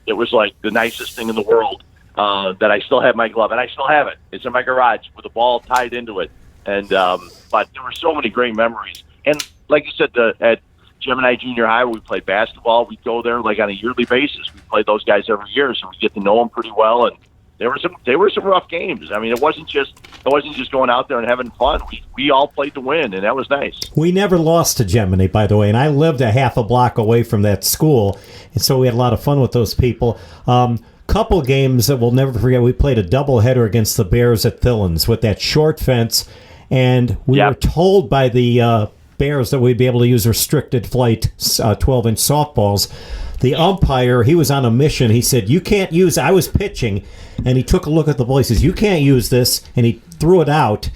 Speaker 7: it was like the nicest thing in the world that I still have my glove, and I still have it. It's in my garage with a ball tied into it. And but there were so many great memories. And like you said, at Gemini Junior High, we played basketball. We'd go there like on a yearly basis. We played those guys every year, so we get to know them pretty well. And there were some rough games. I mean, it wasn't just going out there and having fun. We all played to win, and that was nice.
Speaker 3: We never lost to Gemini, by the way, and I lived a half a block away from that school, and so we had a lot of fun with those people. Couple games that we'll never forget. We played a doubleheader against the Bears at Thillins with that short fence, and we were told by the Bears that we'd be able to use restricted flight 12-inch softballs. The umpire, he was on a mission. He said, you can't use, I was pitching, and he took a look at the ball. He says, you can't use this, and he threw it out.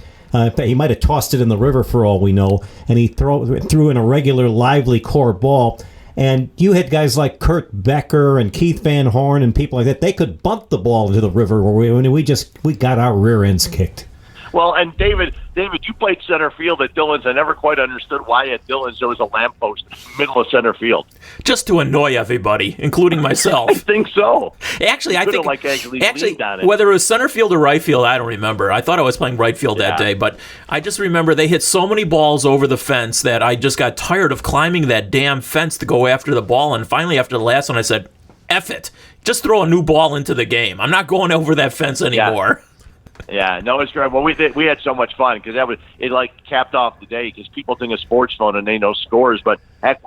Speaker 3: He might have tossed it in the river for all we know, and he threw in a regular lively core ball. And you had guys like Kurt Becker and Keith Van Horn and people like that. They could bunt the ball into the river where we got our rear ends kicked.
Speaker 7: Well, and David, you played center field at Dillon's. I never quite understood why at Dillon's there was a lamppost in the middle of center field.
Speaker 4: Just to annoy everybody, including myself.
Speaker 7: I think so.
Speaker 4: Actually, I think
Speaker 7: leaned on it.
Speaker 4: Whether it was center field or right field, I don't remember. I thought I was playing right field that day, but I just remember they hit so many balls over the fence that I just got tired of climbing that damn fence to go after the ball. And finally, after the last one, I said, F it. Just throw a new ball into the game. I'm not going over that fence anymore.
Speaker 7: Yeah, no, it's great. Well, we had so much fun because it capped off the day because people think of sports phone and they know scores, but heck,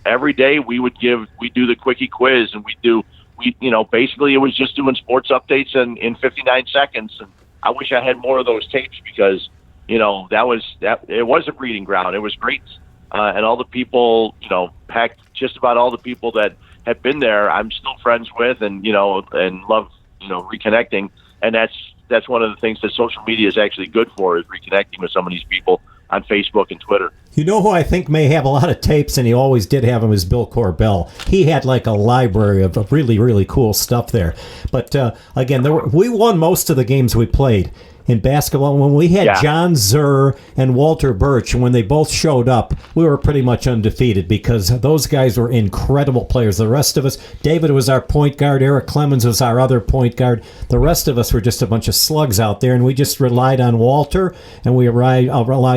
Speaker 7: every day we do the quickie quiz and basically it was just doing sports updates in 59 seconds. And I wish I had more of those tapes because it was a breeding ground. It was great, and all the people packed just about all the people that had been there. I'm still friends with and love reconnecting, and that's one of the things that social media is actually good for, is reconnecting with some of these people on Facebook and Twitter.
Speaker 3: You know who I think may have a lot of tapes, and he always did have them, is Bill Corbell. He had like a library of really, really cool stuff there. But again, we won most of the games we played in basketball. When we had John Zerr and Walter Birch, when they both showed up, we were pretty much undefeated because those guys were incredible players. The rest of us, David was our point guard, Eric Clemens was our other point guard. The rest of us were just a bunch of slugs out there, and we just relied on Walter, and we relied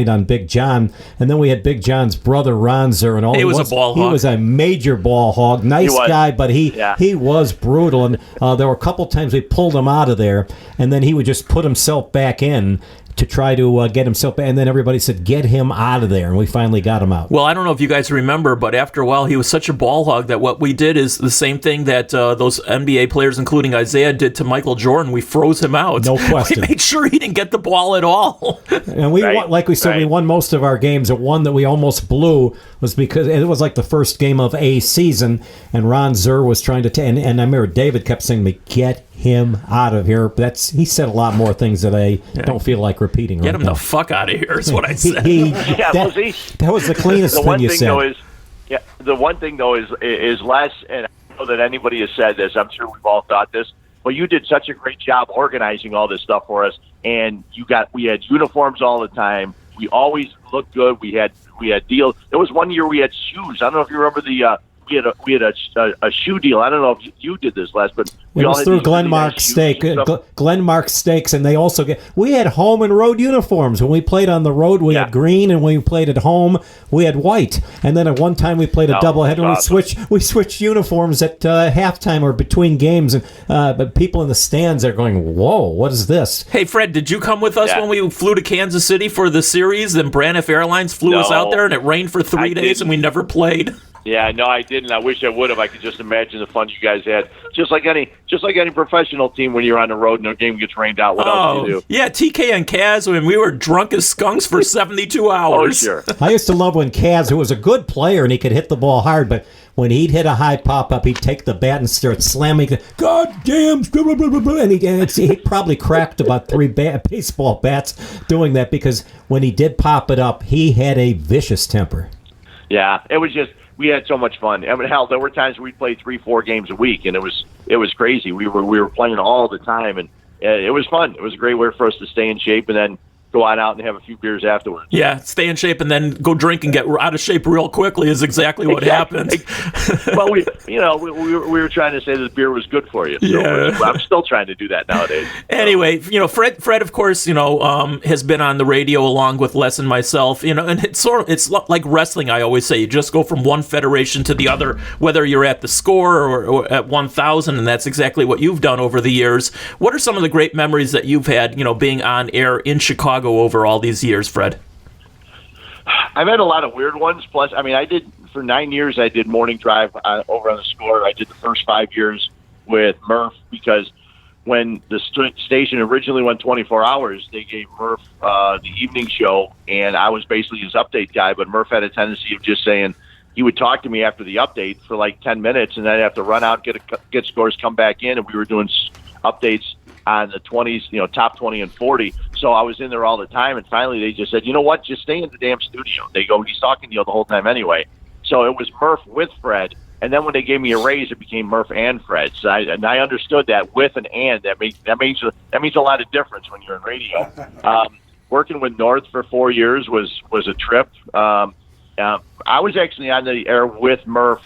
Speaker 3: on Big John. And then we had Big John's brother, Ron Zerr. And
Speaker 4: he was a ball hog.
Speaker 3: He was a major ball hog. Nice guy, but he was brutal. And there were a couple times we pulled him out of there, and then he would just put himself back in, to try to get himself, and then everybody said, get him out of there, and we finally got him out.
Speaker 4: Well, I don't know if you guys remember, but after a while, he was such a ball hog that what we did is the same thing that those NBA players, including Isaiah, did to Michael Jordan. We froze him out.
Speaker 3: No question.
Speaker 4: We made sure he didn't get the ball at all.
Speaker 3: And we won, like we said, we won most of our games. The one that we almost blew was because it was like the first game of a season, and Ron Zur was trying to, and I remember David kept saying to me, get him out of here. He said a lot more things that I don't feel like repeating.
Speaker 4: Get him
Speaker 3: now.
Speaker 4: the fuck out of here is what I said.
Speaker 3: That was the cleanest thing you said.
Speaker 7: The one thing though is less, and I know that anybody has said this. I'm sure we've all thought this. But you did such a great job organizing all this stuff for us, and we had uniforms all the time. We always looked good. We had deals. There was one year we had shoes. I don't know if you remember we had a shoe deal. I don't know if you did this last, but
Speaker 3: it was through Glenmark Steaks, and they also we had home and road uniforms. When we played on the road, we had green, and when we played at home, we had white. And then at one time we played a doubleheader, and we switched uniforms at halftime or between games, and but people in the stands are going, "Whoa, what is this?"
Speaker 4: Hey, Fred, did you come with us when we flew to Kansas City for the series? And Braniff Airlines flew us out there, and it rained for 3 days, and we never played.
Speaker 7: Yeah, no, I didn't. I wish I would have. I could just imagine the fun you guys had. Just like any professional team when you're on the road and their game gets rained out. What else do you do? Yeah,
Speaker 4: TK and Kaz, when we were drunk as skunks for 72 hours.
Speaker 7: Oh, sure.
Speaker 3: I used to love when Kaz, who was a good player and he could hit the ball hard, but when he'd hit a high pop-up, he'd take the bat and start slamming. God damn! And he probably cracked about 3 baseball bats doing that, because when he did pop it up, he had a vicious temper.
Speaker 7: Yeah, it was just... We had so much fun. I mean, hell, there were times we played 3-4 games a week, and it was crazy. We were playing all the time, and it was fun. It was a great way for us to stay in shape and then go on out and have a few beers afterwards.
Speaker 4: Yeah, stay in shape and then go drink and get out of shape real quickly is exactly what happened.
Speaker 7: Well, we were trying to say that beer was good for you. So I'm still trying to do that nowadays.
Speaker 4: Anyway, Fred, of course, has been on the radio along with Les and myself. And it's like wrestling. I always say you just go from one federation to the other, whether you're at the Score or at 1,000, and that's exactly what you've done over the years. What are some of the great memories that you've had, being on air in Chicago over all these years, Fred?
Speaker 7: I've had a lot of weird ones. Plus, I mean, I did for 9 years. I did morning drive over on the Score. I did the first 5 years with Murph, because when the station originally went 24 hours, they gave Murph the evening show, and I was basically his update guy. But Murph had a tendency of just saying he would talk to me after the update for like 10 minutes, and then I'd have to run out, get scores, come back in, and we were doing updates on the 20s, top 20 and 40. So I was in there all the time, and finally they just said, you know what, just stay in the damn studio. They go, he's talking to you the whole time anyway. So it was Murph with Fred, and then when they gave me a raise, it became Murph and Fred. So I understood that with an and. That means a lot of difference when you're in radio. Working with North for 4 years was a trip. I was actually on the air with Murph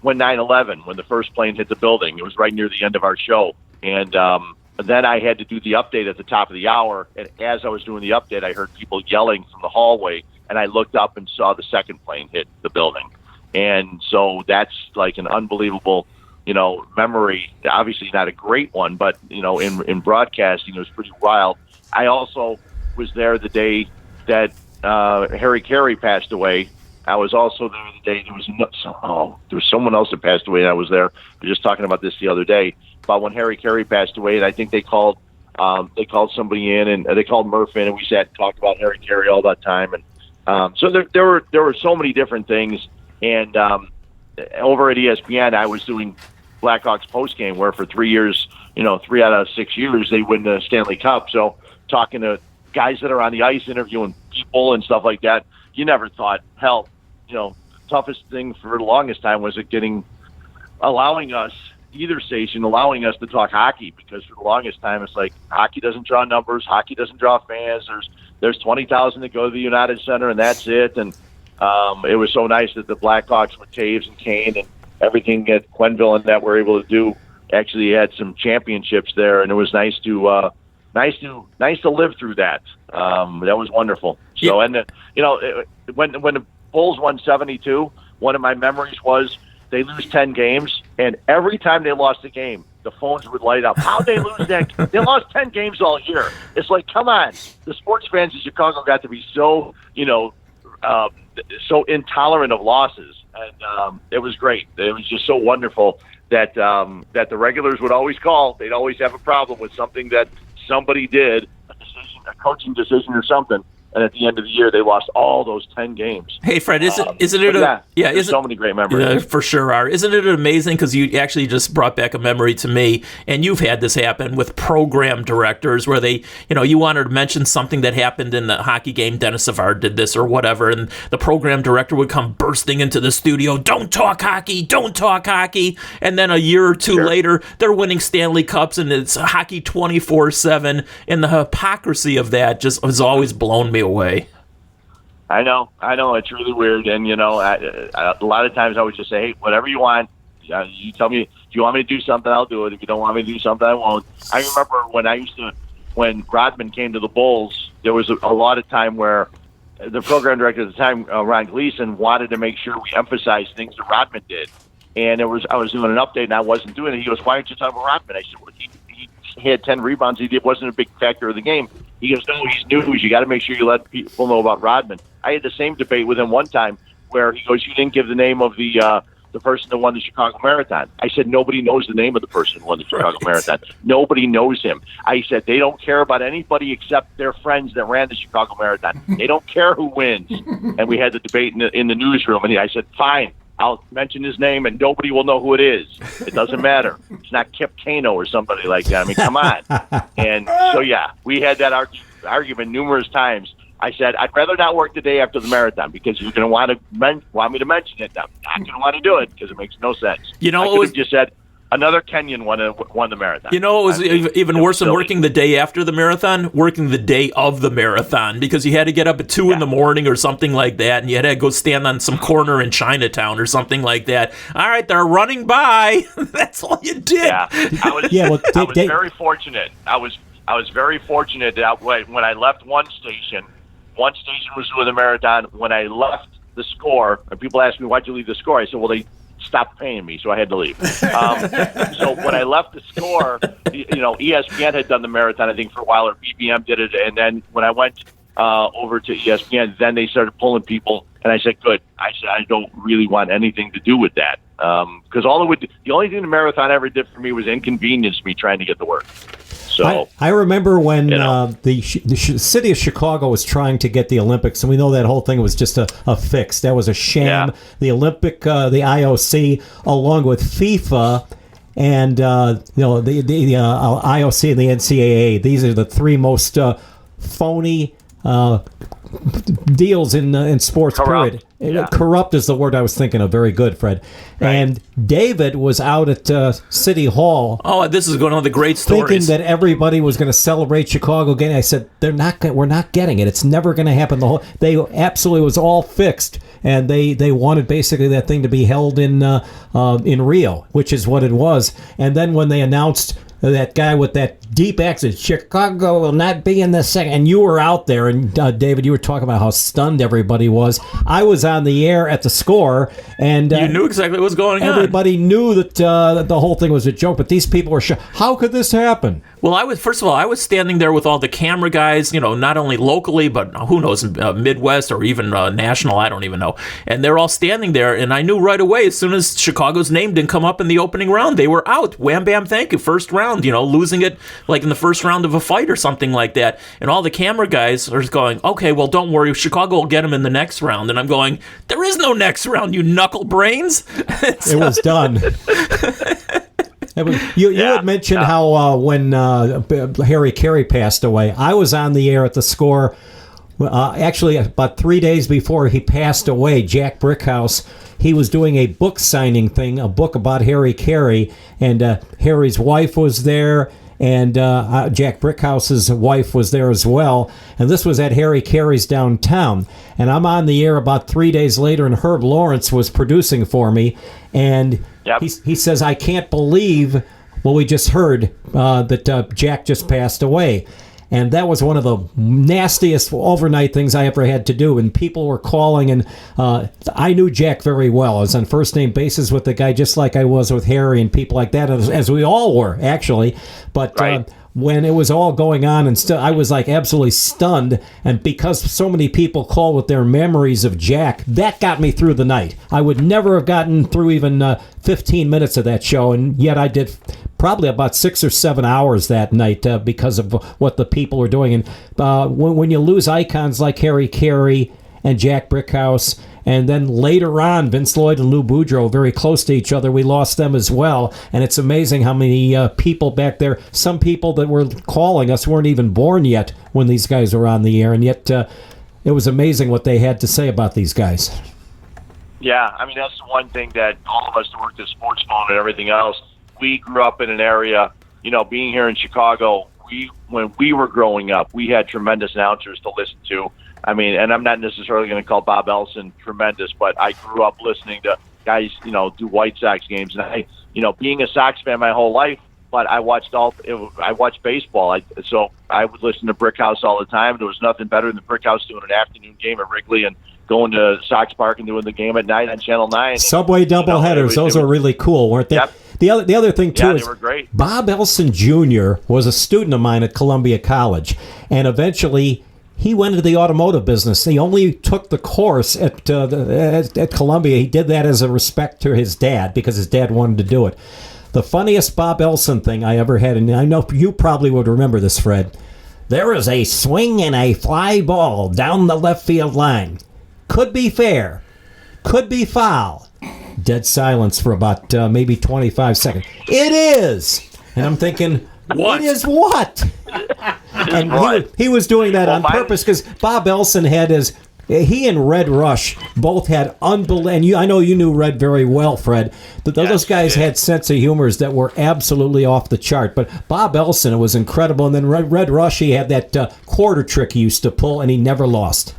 Speaker 7: when 9/11, when the first plane hit the building. It was right near the end of our show, and then I had to do the update at the top of the hour, and as I was doing the update, I heard people yelling from the hallway, and I looked up and saw the second plane hit the building. And so that's like an unbelievable, memory. Obviously not a great one, but, in broadcasting, it was pretty wild. I also was there the day that Harry Carey passed away. I was also there the day there was someone else that passed away, and I was there. We were just talking about this the other day, about when Harry Carey passed away, and I think they called somebody in, and they called Murph in, and we sat and talked about Harry Carey all that time. And so there were so many different things. And over at ESPN, I was doing Blackhawks postgame, where for 3 years, 3 out of 6 years, they win the Stanley Cup. So talking to guys that are on the ice, interviewing people and stuff like that, you never thought, hell, toughest thing for the longest time was allowing us to talk hockey, because for the longest time it's like hockey doesn't draw numbers, hockey doesn't draw fans. There's 20,000 that go to the United Center, and that's it. And it was so nice that the Blackhawks with Taves and Kane and everything that Quenneville and that were able to do actually had some championships there, and it was nice to live through that. That was wonderful. So, and when the Bulls won 72, one of my memories was they lose 10 games, and every time they lost a game, the phones would light up. How'd they lose that? They lost 10 games all year. It's like, come on. The sports fans in Chicago got to be so, so intolerant of losses. And it was great. It was just so wonderful that that the regulars would always call. They'd always have a problem with something that somebody did, a coaching decision or something. And at the end of the year, they lost all those 10 games.
Speaker 4: Hey, Fred, isn't it
Speaker 7: so many great memories.
Speaker 4: For sure are. Isn't it amazing? Because you actually just brought back a memory to me, and you've had this happen with program directors where they, you wanted to mention something that happened in the hockey game. Dennis Savard did this or whatever, and the program director would come bursting into the studio, don't talk hockey, don't talk hockey. And then a year or two later, they're winning Stanley Cups, and it's hockey 24/7, and the hypocrisy of that just has always blown me away.
Speaker 7: I know. It's really weird, and a lot of times I would just say, "Hey, whatever you want. You tell me. If you want me to do something, I'll do it. If you don't want me to do something, I won't." I remember when Rodman came to the Bulls, there was a lot of time where the program director at the time, Ron Gleason, wanted to make sure we emphasized things that Rodman did, and I was doing an update and I wasn't doing it. He goes, "Why aren't you talking about Rodman?" I said, "Well, he had 10 rebounds. He wasn't a big factor of the game." He goes, "No, he's news. You got to make sure you let people know about Rodman." I had the same debate with him one time where he goes, "You didn't give the name of the person that won the Chicago Marathon." I said, "Nobody knows the name of the person who won the Chicago Marathon. Nobody knows him." I said, "They don't care about anybody except their friends that ran the Chicago Marathon. They don't care who wins." And we had the debate in the newsroom, and I said, "Fine. I'll mention his name, and nobody will know who it is. It doesn't matter. It's not Kip Kano or somebody like that. I mean, come on." And so, yeah, we had that argument numerous times. I said, "I'd rather not work the day after the marathon because you're going to want me to mention it. I'm not going to want to do it because it makes no sense." I could have just said, "Another Kenyan won the marathon."
Speaker 4: It was even worse than working the day after the marathon, working the day of the marathon, because you had to get up at 2 in the morning or something like that, and you had to go stand on some corner in Chinatown or something like that. All right, they're running by. That's all you did.
Speaker 7: Yeah, I was very fortunate. I was very fortunate that when I left one station was doing the marathon. When I left the Score, and people ask me, "Why'd you leave the Score?" I said, "Well, they stopped paying me, so I had to leave." So when I left the Score, ESPN had done the marathon, I think, for a while, or BBM did it. And then when I went over to ESPN, then they started pulling people. And I said, "Good." I said, "I don't really want anything to do with that." Because the only thing the marathon ever did for me was inconvenience me trying to get to work. So
Speaker 3: I remember when the city of Chicago was trying to get the Olympics, and we know that whole thing was just a fix. That was a sham.
Speaker 7: Yeah.
Speaker 3: The the IOC, along with FIFA and the IOC and the NCAA, these are the three most phony deals in sports.
Speaker 7: Corrupt.
Speaker 3: Period.
Speaker 7: Yeah.
Speaker 3: Corrupt is the word I was thinking of. Very good, Fred. Right. And David was out at City Hall.
Speaker 4: Oh, this is one of the great stories.
Speaker 3: Thinking that everybody was going to celebrate Chicago getting. I said, "We're not getting it. It's never going to happen." They absolutely was all fixed, and they wanted basically that thing to be held in Rio, which is what it was. And then when they announced that guy with that deep accent, "Chicago will not be in the second," and you were out there, and David, you were talking about how stunned everybody was. I was on the air at the Score, and
Speaker 4: you knew exactly what was going on.
Speaker 3: Everybody knew that the whole thing was a joke, but these people were shocked. How could this happen?
Speaker 4: Well, I was standing there with all the camera guys, not only locally, but who knows, Midwest or even national, I don't even know. And they're all standing there, and I knew right away, as soon as Chicago's name didn't come up in the opening round, they were out. Wham, bam, thank you. First round, losing it like in the first round of a fight or something like that. And all the camera guys are going, "Okay, well, don't worry, Chicago will get them in the next round." And I'm going, "There is no next round, you knuckle brains."
Speaker 3: It was done. You had mentioned how when Harry Carey passed away, I was on the air at the Score. Actually, about 3 days before he passed away, Jack Brickhouse, he was doing a book signing thing, a book about Harry Carey, and Harry's wife was there, and Jack Brickhouse's wife was there as well. And this was at Harry Carey's downtown. And I'm on the air about 3 days later, and Herb Lawrence was producing for me, and he says, "I can't believe what we just heard, that Jack just passed away." And that was one of the nastiest overnight things I ever had to do. And people were calling, and I knew Jack very well. I was on first name basis with the guy, just like I was with Harry and people like that, as we all were, actually. But
Speaker 7: Right.
Speaker 3: when it was all going on, and still, I was like absolutely stunned. And because so many people call with their memories of Jack, that got me through the night. I would never have gotten through even 15 minutes of that show, and yet I did probably about 6 or 7 hours that night because of what the people were doing. And when you lose icons like Harry Carey and Jack Brickhouse, and then later on, Vince Lloyd and Lou Boudreau, very close to each other. We lost them as well. And it's amazing how many people back there, some people that were calling us weren't even born yet when these guys were on the air. And yet it was amazing what they had to say about these guys.
Speaker 7: Yeah, I mean, that's the one thing that all of us that worked at Sports Phone and everything else, we grew up in an area, being here in Chicago, when we were growing up, we had tremendous announcers to listen to. I mean, and I'm not necessarily going to call Bob Elson tremendous, but I grew up listening to guys, do White Sox games. And I, being a Sox fan my whole life, but I watched baseball. So I would listen to Brickhouse all the time. There was nothing better than Brickhouse doing an afternoon game at Wrigley and going to Sox Park and doing the game at night on Channel 9.
Speaker 3: Subway doubleheaders, those were really cool, weren't they?
Speaker 7: Yep.
Speaker 3: The other thing, too, is
Speaker 7: they were great.
Speaker 3: Bob Elson Jr. was a student of mine at Columbia College, and eventually he went into the automotive business. He only took the course at Columbia. He did that as a respect to his dad because his dad wanted to do it. The funniest Bob Elson thing I ever had, and I know you probably would remember this, Fred. There is a swing and a fly ball down the left field line. Could be fair. Could be foul. Dead silence for about maybe 25 seconds. It is! And I'm thinking,
Speaker 4: What?
Speaker 3: It is what? And he was doing that on purpose because Bob Elson had he and Red Rush both had unbelievable, and I know you knew Red very well, Fred. Those guys had sense of humors that were absolutely off the chart. But Bob Elson, it was incredible. And then Red Rush, he had that quarter trick he used to pull, and he never lost.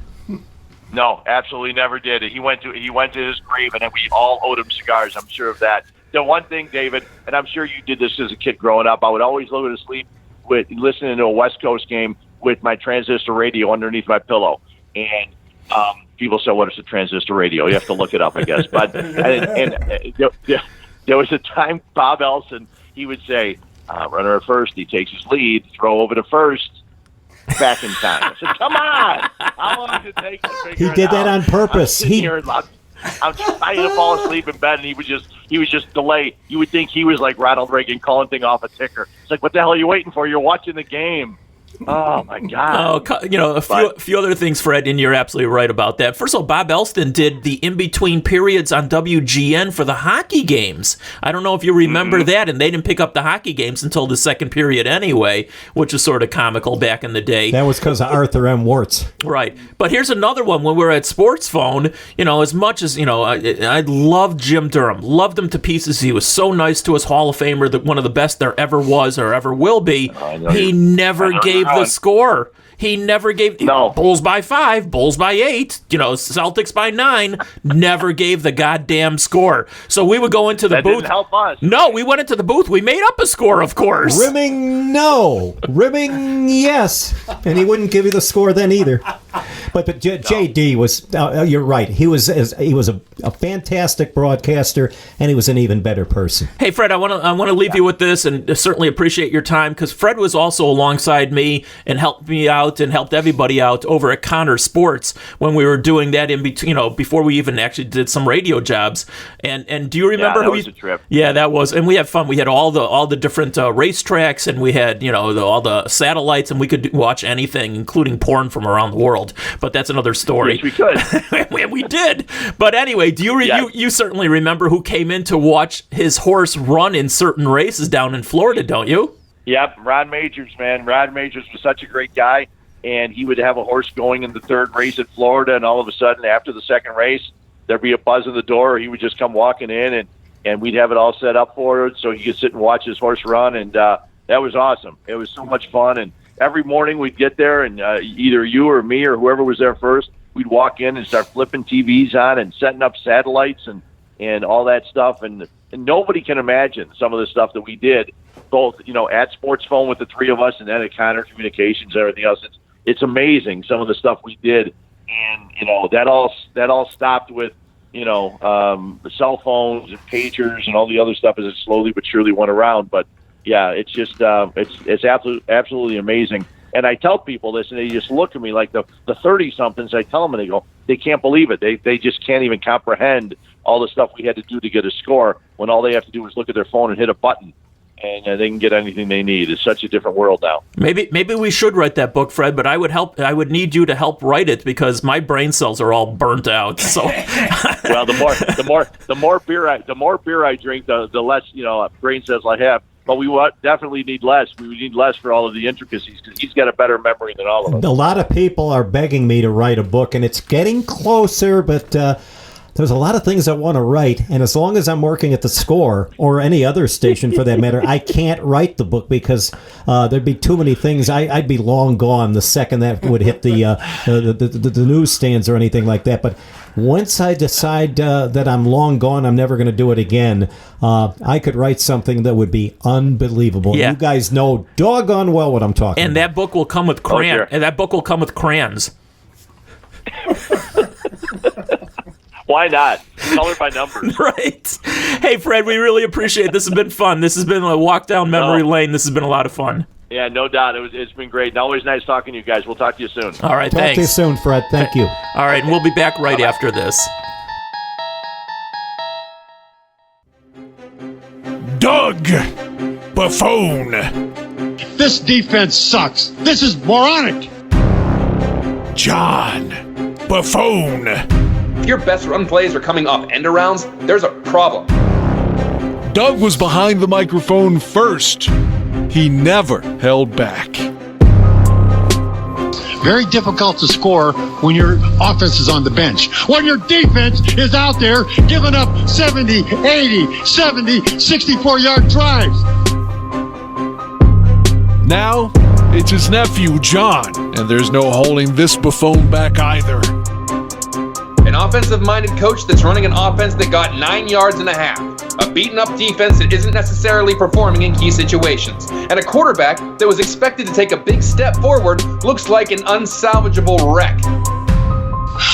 Speaker 7: No, absolutely never did. He went to his grave, and we all owed him cigars. I'm sure of that. The one thing, David, and I'm sure you did this as a kid growing up, I would always go to sleep with listening to a West Coast game with my transistor radio underneath my pillow. And people say, "What is a transistor radio?" You have to look it up, I guess. But there was a time Bob Elson, he would say, "Runner at first, he takes his lead, throw over to first." Back in time. I said, "Come on! How long does it take to figure it out?"
Speaker 3: He did that on purpose.
Speaker 7: I'm trying to fall asleep in bed, and he would just delay. You would think he was like Ronald Reagan calling thing off a ticker. It's like, what the hell are you waiting for? You're watching the game. Oh my God!
Speaker 4: A few other things, Fred, and you're absolutely right about that. First of all, Bob Elston did the in-between periods on WGN for the hockey games. I don't know if you remember that, and they didn't pick up the hockey games until the second period anyway, which is sort of comical back in the day.
Speaker 3: That was because of Arthur M. Wirtz.
Speaker 4: Right. But here's another one. When we were at Sports Phone, as much as, I loved Jim Durham. Loved him to pieces. He was so nice to us, Hall of Famer, one of the best there ever was or ever will be. He never gave the score. He never gave Bulls by 5, Bulls by 8, Celtics by 9. Never gave the goddamn score. So we would go into the booth.
Speaker 7: Didn't help us.
Speaker 4: No, we went into the booth. We made up a score, of course.
Speaker 3: Rimming, no. Rimming, yes. And he wouldn't give you the score then either. But JD was. You're right. He was a fantastic broadcaster, and he was an even better person.
Speaker 4: Hey, Fred, I want to leave you with this, and certainly appreciate your time because Fred was also alongside me and helped me out and helped everybody out over at Connor Sports when we were doing that in between, before we even actually did some radio jobs. And do you remember
Speaker 7: that was a trip?
Speaker 4: Yeah, that was, and we had fun. We had all the different racetracks, and we had all the satellites, and we could watch anything, including porn from around the world. But that's another story.
Speaker 7: Yes, we could.
Speaker 4: We did. But anyway, do you certainly remember who came in to watch his horse run in certain races down in Florida, don't you?
Speaker 7: Yep, Ron Majors, man. Ron Majors was such a great guy, and he would have a horse going in the third race in Florida, and all of a sudden, after the second race, there'd be a buzz in the door, or he would just come walking in, and we'd have it all set up for it so he could sit and watch his horse run, and that was awesome. It was so much fun, and every morning we'd get there, and either you or me or whoever was there first, we'd walk in and start flipping TVs on and setting up satellites and all that stuff, and nobody can imagine some of the stuff that we did both, at Sports Phone with the three of us and then at Connor Communications and everything else. It's amazing some of the stuff we did. And, that all stopped with, the cell phones and pagers and all the other stuff as it slowly but surely went around. But yeah, it's just, it's absolutely amazing. And I tell people this, and they just look at me like the 30-somethings. I tell them, and they go, they can't believe it. They just can't even comprehend all the stuff we had to do to get a score when all they have to do is look at their phone and hit a button, and they can get anything they need. It's such a different world now. Maybe
Speaker 4: we should write that book, Fred. But I would need you to help write it because my brain cells are all burnt out. So,
Speaker 7: well, the more beer I drink, the less brain cells I have. But we definitely need less. We need less for all of the intricacies because he's got a better memory than all of us.
Speaker 3: A lot of people are begging me to write a book, and it's getting closer, but there's a lot of things I want to write. And as long as I'm working at the Score or any other station for that matter, I can't write the book because there'd be too many things. I'd be long gone the second that would hit the newsstands or anything like that. But once I decide that I'm long gone, I'm never going to do it again. I could write something that would be unbelievable. Yeah. You guys know doggone well what I'm talking about.
Speaker 4: And that book will come with crayons. And that book will come with crayons.
Speaker 7: Why not? Color by numbers.
Speaker 4: Right. Hey, Fred, we really appreciate it. This has been fun. This has been a walk down memory lane. This has been a lot of fun.
Speaker 7: Yeah, no doubt. It's been great. And always nice talking to you guys. We'll talk to you soon.
Speaker 4: All right,
Speaker 3: thanks. Talk to you soon, Fred. Thank you.
Speaker 4: All right, and we'll be back right after this.
Speaker 2: Doug Buffone.
Speaker 8: This defense sucks. This is moronic.
Speaker 2: John Buffone.
Speaker 9: If your best run plays are coming off end arounds, there's a problem.
Speaker 2: Doug was behind the microphone first. He never held back.
Speaker 8: Very difficult to score when your offense is on the bench. When your defense is out there giving up 70, 80, 70, 64-yard drives.
Speaker 2: Now, it's his nephew, John, and there's no holding this Buffone back either.
Speaker 9: An offensive-minded coach that's running an offense that got 9.5 yards. A beaten-up defense that isn't necessarily performing in key situations. And a quarterback that was expected to take a big step forward looks like an unsalvageable wreck.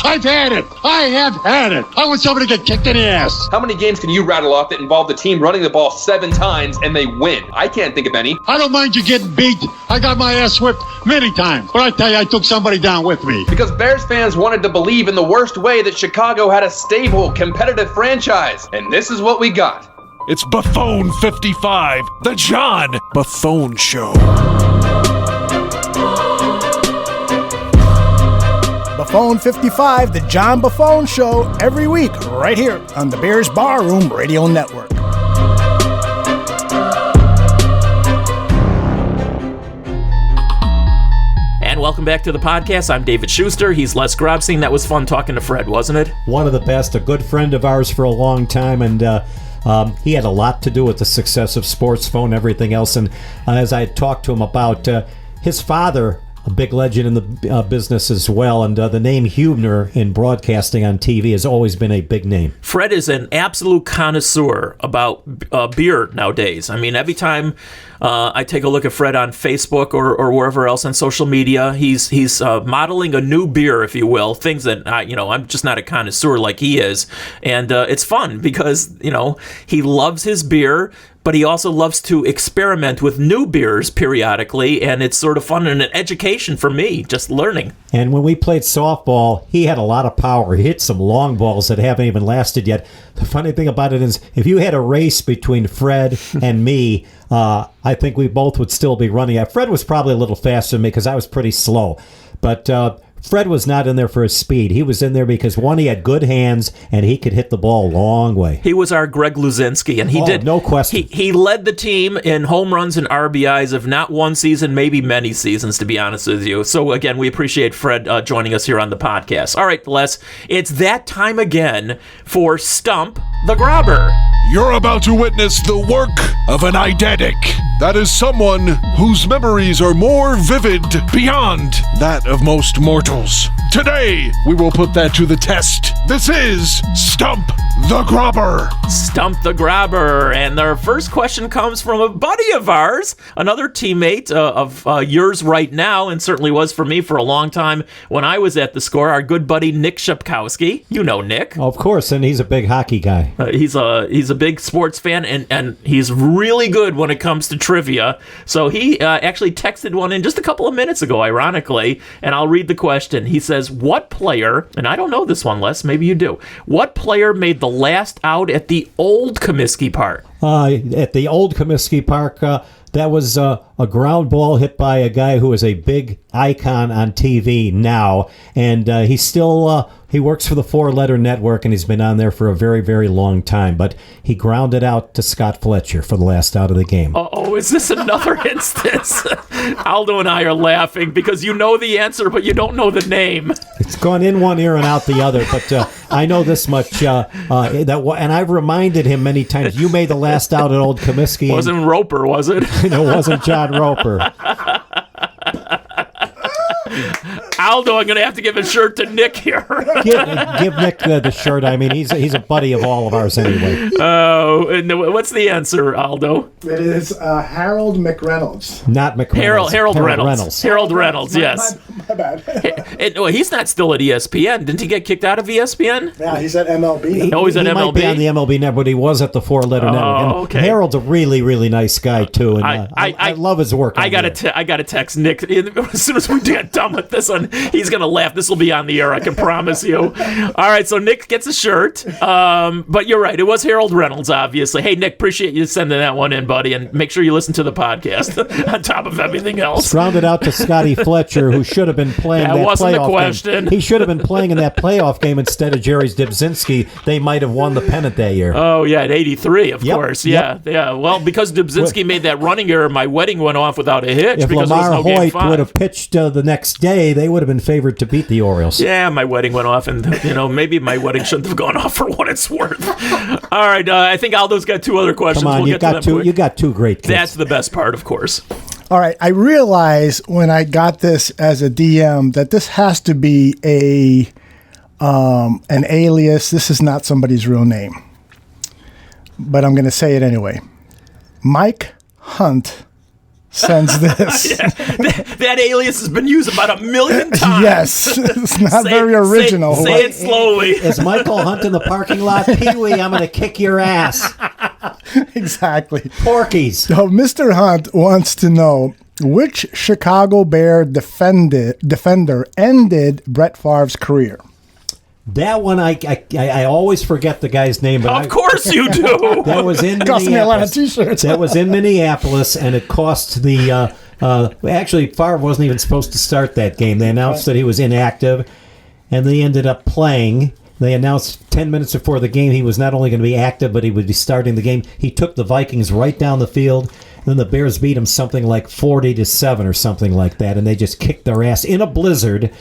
Speaker 8: I've had it. I have had it. I want somebody to get kicked in the ass.
Speaker 9: How many games can you rattle off that involve the team running the ball 7 times and they win? I can't think of any.
Speaker 8: I don't mind you getting beat. I got my ass whipped many times. But I tell you, I took somebody down with me.
Speaker 9: Because Bears fans wanted to believe in the worst way that Chicago had a stable, competitive franchise. And this is what we got.
Speaker 2: It's Buffone 55, the John Buffone Show.
Speaker 6: Buffone 55, the John Buffone Show, every week right here on the Bears Barroom Radio Network.
Speaker 4: And welcome back to the podcast. I'm David Schuster. He's Les Grobstein. That was fun talking to Fred, wasn't it?
Speaker 3: One of the best, a good friend of ours for a long time, and he had a lot to do with the success of Sports Phone, everything else. And as I talked to him about his father, a big legend in the business as well, and the name Huebner in broadcasting on TV has always been a big name.
Speaker 4: Fred is an absolute connoisseur about beer nowadays. I mean, every time I take a look at Fred on Facebook or wherever else on social media, he's modeling a new beer, if you will, things that I'm just not a connoisseur like he is, and it's fun because he loves his beer, but he also loves to experiment with new beers periodically, and it's sort of fun and an education for me, just learning.
Speaker 3: And when we played softball, he had a lot of power. He hit some long balls that haven't even lasted yet. The funny thing about it is, if you had a race between Fred and me, I think we both would still be running. Fred was probably a little faster than me because I was pretty slow. But Fred was not in there for his speed. He was in there because, one, he had good hands, and he could hit the ball a long way.
Speaker 4: He was our Greg Luzinski, and he did.
Speaker 3: No question.
Speaker 4: He led the team in home runs and RBIs of not one season, maybe many seasons, to be honest with you. So, again, we appreciate Fred joining us here on the podcast. All right, Les, it's that time again for Stump the Grobber.
Speaker 2: You're about to witness the work of an eidetic. That is someone whose memories are more vivid beyond that of most mortals. Today, we will put that to the test. This is Stump the Grobber.
Speaker 4: Stump the Grobber. And our first question comes from a buddy of ours, another teammate of yours right now, and certainly was for me for a long time when I was at the Score, our good buddy Nick Shepkowski. You know Nick.
Speaker 3: Of course, and he's a big hockey guy.
Speaker 4: He's a big sports fan, and he's really good when it comes to trivia. So he actually texted one in just a couple of minutes ago, ironically, and I'll read the question. He says, what player, and I don't know this one, Les, maybe you do, what player made the last out at the old Comiskey Park?
Speaker 3: At the old Comiskey Park, that was a ground ball hit by a guy who is a big icon on TV now, and he's still he works for the Four Letter Network, and he's been on there for a very, very long time. But he grounded out to Scott Fletcher for the last out of the game.
Speaker 4: Oh, is this another instance? Aldo and I are laughing because you know the answer, but you don't know the name.
Speaker 3: It's gone in one ear and out the other, but I know this much. And I've reminded him many times, you made the last out at Old Comiskey.
Speaker 4: Wasn't Roper, was it?
Speaker 3: It wasn't John Roper.
Speaker 4: Aldo, I'm going to have to give a shirt to Nick here.
Speaker 3: give Nick the shirt. I mean, he's a buddy of all of ours anyway.
Speaker 4: Oh, and what's the answer, Aldo?
Speaker 6: It is Harold McReynolds.
Speaker 3: Not McReynolds.
Speaker 4: Harold Reynolds. Harold Reynolds, yes.
Speaker 6: My bad.
Speaker 4: He's not still at ESPN. Didn't he get kicked out of ESPN?
Speaker 6: Yeah, he's at MLB.
Speaker 4: He's at
Speaker 3: he
Speaker 4: MLB?
Speaker 3: Might be on the MLB network, but he was at the Four Letter Network. And
Speaker 4: okay.
Speaker 3: Harold's a really, really nice guy, too. And I love his work.
Speaker 4: I got to text Nick. As soon as we get done with this one, he's going to laugh. This will be on the air, I can promise you. All right, so Nick gets a shirt. But you're right. It was Harold Reynolds, obviously. Hey, Nick, appreciate you sending that one in, buddy. And make sure you listen to the podcast on top of everything else.
Speaker 3: Rounded out to Scotty Fletcher, who should have been playing that
Speaker 4: wasn't the
Speaker 3: playoff
Speaker 4: question.
Speaker 3: game. He should have been playing in that playoff game instead of Jerry Dubzinski. They might have won the pennant that year.
Speaker 4: Oh, yeah, at 83, of course. Yeah,
Speaker 3: Yep.
Speaker 4: yeah. Well, because Dubzinski made that running error, my wedding went off without a hitch
Speaker 3: If
Speaker 4: because
Speaker 3: Lamar
Speaker 4: there was no Game
Speaker 3: Hoyt
Speaker 4: 5.
Speaker 3: would have pitched the next day, they would have been favored to beat the Orioles.
Speaker 4: Yeah, my wedding went off, and maybe my wedding shouldn't have gone off for what it's worth. All right, I think Aldo's got two other questions.
Speaker 3: Come on,
Speaker 4: we'll
Speaker 3: you
Speaker 4: get to
Speaker 3: got
Speaker 4: them
Speaker 3: two.
Speaker 4: quick.
Speaker 3: You got two great kids.
Speaker 4: That's the best part, of course.
Speaker 6: All right, I realize when I got this as a DM that this has to be an alias. This is not somebody's real name, but I'm going to say it anyway. Mike Hunt sends this.
Speaker 4: Yeah, that alias has been used about 1 million times.
Speaker 6: Yes, it's not very original.
Speaker 4: Say it slowly.
Speaker 3: Is Michael Hunt in the parking lot? Pee-wee, I'm going to kick your ass.
Speaker 6: Exactly.
Speaker 3: Porkies.
Speaker 6: So Mr. Hunt wants to know which Chicago Bear defender ended Brett Favre's career.
Speaker 3: That one, I always forget the guy's name. But
Speaker 4: Of course you do.
Speaker 3: That was in
Speaker 6: Cost me a lot of
Speaker 3: Minneapolis.
Speaker 6: T-shirts.
Speaker 3: That was in Minneapolis, and it cost the... actually, Favre wasn't even supposed to start that game. They announced that he was inactive, and they ended up playing. They announced 10 minutes before the game he was not only going to be active, but he would be starting the game. He took the Vikings right down the field. Then the Bears beat him something like 40-7 or something like that, and they just kicked their ass in a blizzard.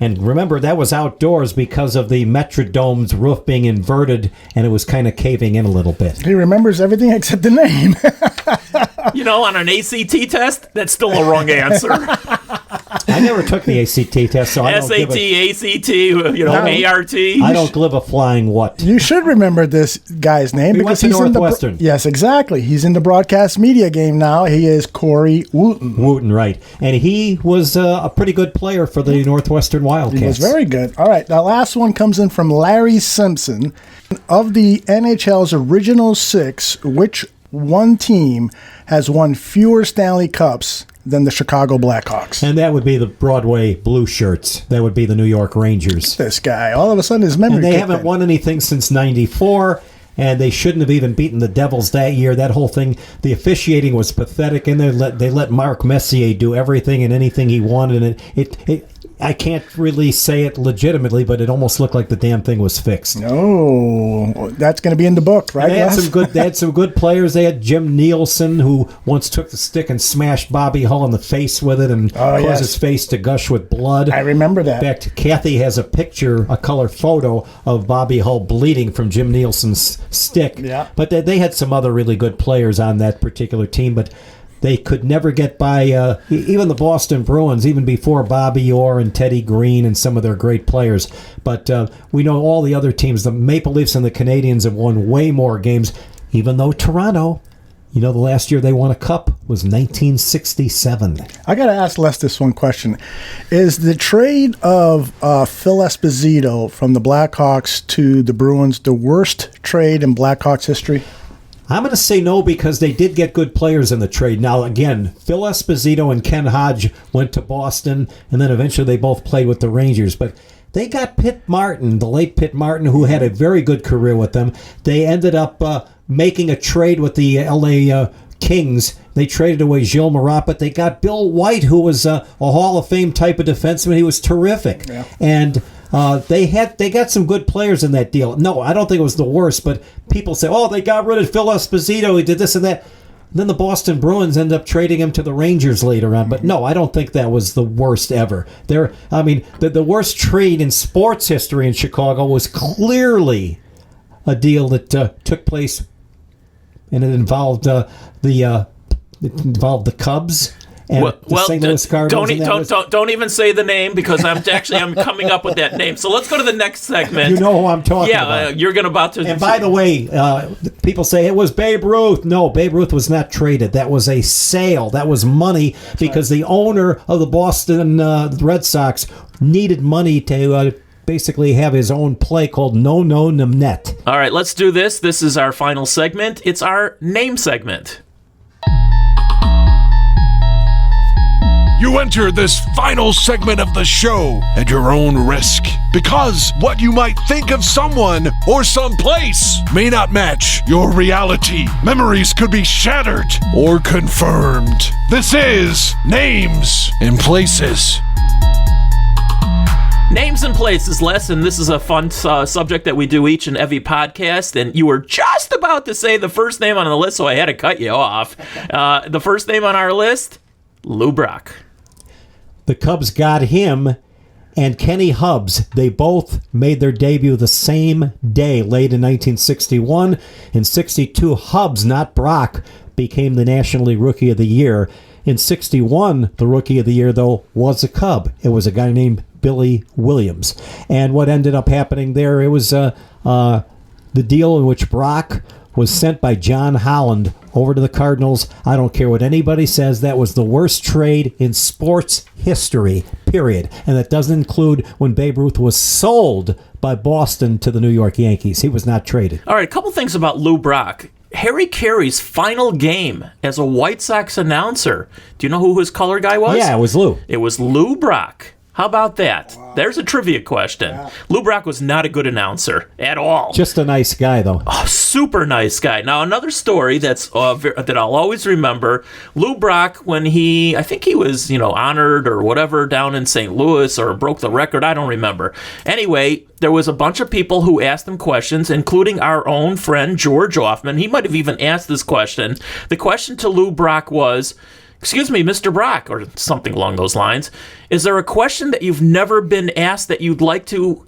Speaker 3: And remember, that was outdoors because of the Metrodome's roof being inverted, and it was kind of caving in a little bit.
Speaker 6: He remembers everything except the name.
Speaker 4: On an ACT test, that's still a wrong answer.
Speaker 3: I never took the ACT test, so I don't give
Speaker 4: SAT, ACT, ART.
Speaker 3: I don't give a flying what.
Speaker 6: You should remember this guy's name
Speaker 3: He went to
Speaker 6: he's
Speaker 3: Northwestern.
Speaker 6: Yes, exactly. He's in the broadcast media game now. He is Corey Wooten.
Speaker 3: Wooten, right. And he was a pretty good player for the Northwestern Wildcats.
Speaker 6: He was very good. All right, the last one comes in from Larry Simpson. Of the NHL's original 6, which one team has won fewer Stanley Cups than the Chicago Blackhawks?
Speaker 3: And that would be the Broadway Blue Shirts. That would be the New York Rangers.
Speaker 6: This guy, all of a sudden his memory
Speaker 3: And they
Speaker 6: kicked
Speaker 3: haven't
Speaker 6: in.
Speaker 3: won anything since '94, and they shouldn't have even beaten the Devils that year. That whole thing, the officiating was pathetic, and they let Marc Messier do everything and anything he wanted. And it I can't really say it legitimately, but it almost looked like the damn thing was fixed.
Speaker 6: Oh, that's going to be in the book, right?
Speaker 3: They had
Speaker 6: Les?
Speaker 3: they had some good players. They had Jim Nielsen, who once took the stick and smashed Bobby Hull in the face with it and caused his face to gush with blood.
Speaker 6: I remember that.
Speaker 3: In fact, Kathy has a picture, a color photo of Bobby Hull bleeding from Jim Nielsen's stick.
Speaker 6: Yeah.
Speaker 3: But they had some other really good players on that particular team. But they could never get by even the Boston Bruins, even before Bobby Orr and Teddy Green and some of their great players. But we know all the other teams, the Maple Leafs and the Canadiens, have won way more games, even though Toronto, the last year they won a cup was 1967.
Speaker 6: I got to ask Les this one question. Is the trade of Phil Esposito from the Blackhawks to the Bruins the worst trade in Blackhawks history?
Speaker 3: I'm going to say no, because they did get good players in the trade. Now, again, Phil Esposito and Ken Hodge went to Boston, and then eventually they both played with the Rangers. But they got Pitt Martin, the late Pitt Martin, who had a very good career with them. They ended up making a trade with the L.A. Kings. They traded away Gilles Marat, but they got Bill White, who was a Hall of Fame type of defenseman. He was terrific. Yeah. And they got some good players in that deal. No, I don't think it was the worst, but people say, oh, they got rid of Phil Esposito, he did this and that. And then the Boston Bruins ended up trading him to the Rangers later on. But no, I don't think that was the worst ever. The worst trade in sports history in Chicago was clearly a deal that took place, and it involved the Cubs. And the St. Louis Cardinals.
Speaker 4: Don't even say the name, because I'm coming up with that name. So let's go to the next segment.
Speaker 3: You know who I'm talking about.
Speaker 4: Yeah, you're about to.
Speaker 3: And by the way, people say it was Babe Ruth. No, Babe Ruth was not traded. That was a sale. That was money, because the owner of the Boston Red Sox needed money to basically have his own play called No No Net.
Speaker 4: All right, let's do this. This is our final segment. It's our name segment.
Speaker 2: You enter this final segment of the show at your own risk, because what you might think of someone or someplace may not match your reality. Memories could be shattered or confirmed. This is Names and Places.
Speaker 4: Names and places, Les, and this is a fun subject that we do each and every podcast, and you were just about to say the first name on the list, so I had to cut you off. The first name on our list, Lou Brock.
Speaker 3: The Cubs got him and Kenny Hubbs. They both made their debut the same day, late in 1961. In 62, Hubbs, not Brock, became the National League Rookie of the Year. In 61, the Rookie of the Year, though, was a Cub. It was a guy named Billy Williams. And what ended up happening there, it was the deal in which Brock was sent by John Holland over to the Cardinals. I don't care what anybody says, that was the worst trade in sports history, period. And that doesn't include when Babe Ruth was sold by Boston to the New York Yankees. He was not traded.
Speaker 4: All right, a couple things about Lou Brock. Harry Carey's final game as a White Sox announcer. Do you know who his color guy was?
Speaker 3: Yeah, it was Lou.
Speaker 4: It was Lou Brock. How about that? Wow. There's a trivia question. Yeah. Lou Brock was not a good announcer at all.
Speaker 3: Just a nice guy, though.
Speaker 4: Oh, super nice guy. Now, another story that I'll always remember, Lou Brock, when I think he was, honored or whatever down in St. Louis, or broke the record, I don't remember. Anyway, there was a bunch of people who asked him questions, including our own friend George Hoffman. He might have even asked this question. The question to Lou Brock was, "Excuse me, Mr. Brock," or something along those lines. "Is there a question that you've never been asked that you'd like to,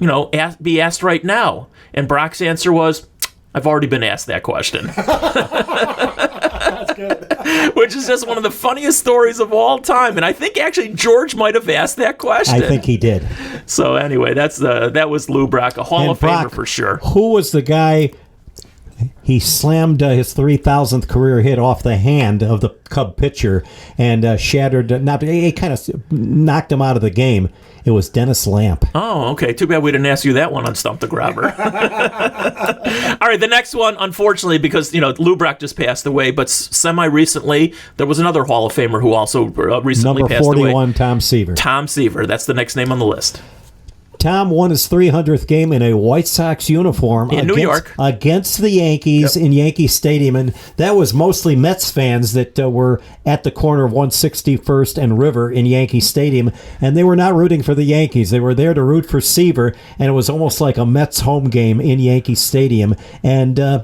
Speaker 4: be asked right now?" And Brock's answer was, "I've already been asked that question." That's good. Which is just one of the funniest stories of all time. And I think actually George might have asked that question.
Speaker 3: I think he did.
Speaker 4: So anyway, that was Lou Brock, a Hall of Famer for sure.
Speaker 3: Who was the guy? He slammed his 3,000th career hit off the hand of the Cub pitcher and shattered. He kind of knocked him out of the game. It was Dennis Lamp.
Speaker 4: Oh, okay. Too bad we didn't ask you that one on Stump the Grabber. All right, the next one, unfortunately, because Lou Brock just passed away, but semi-recently there was another Hall of Famer who also recently passed away.
Speaker 3: Number 41, Tom Seaver.
Speaker 4: Tom Seaver. That's the next name on the list.
Speaker 3: Tom won his 300th game in a White Sox uniform
Speaker 4: in New York
Speaker 3: against the Yankees in Yankee Stadium, and that was mostly Mets fans that were at the corner of 161st and River in Yankee Stadium, and they were not rooting for the Yankees. They were there to root for Seaver, and it was almost like a Mets home game in Yankee Stadium. And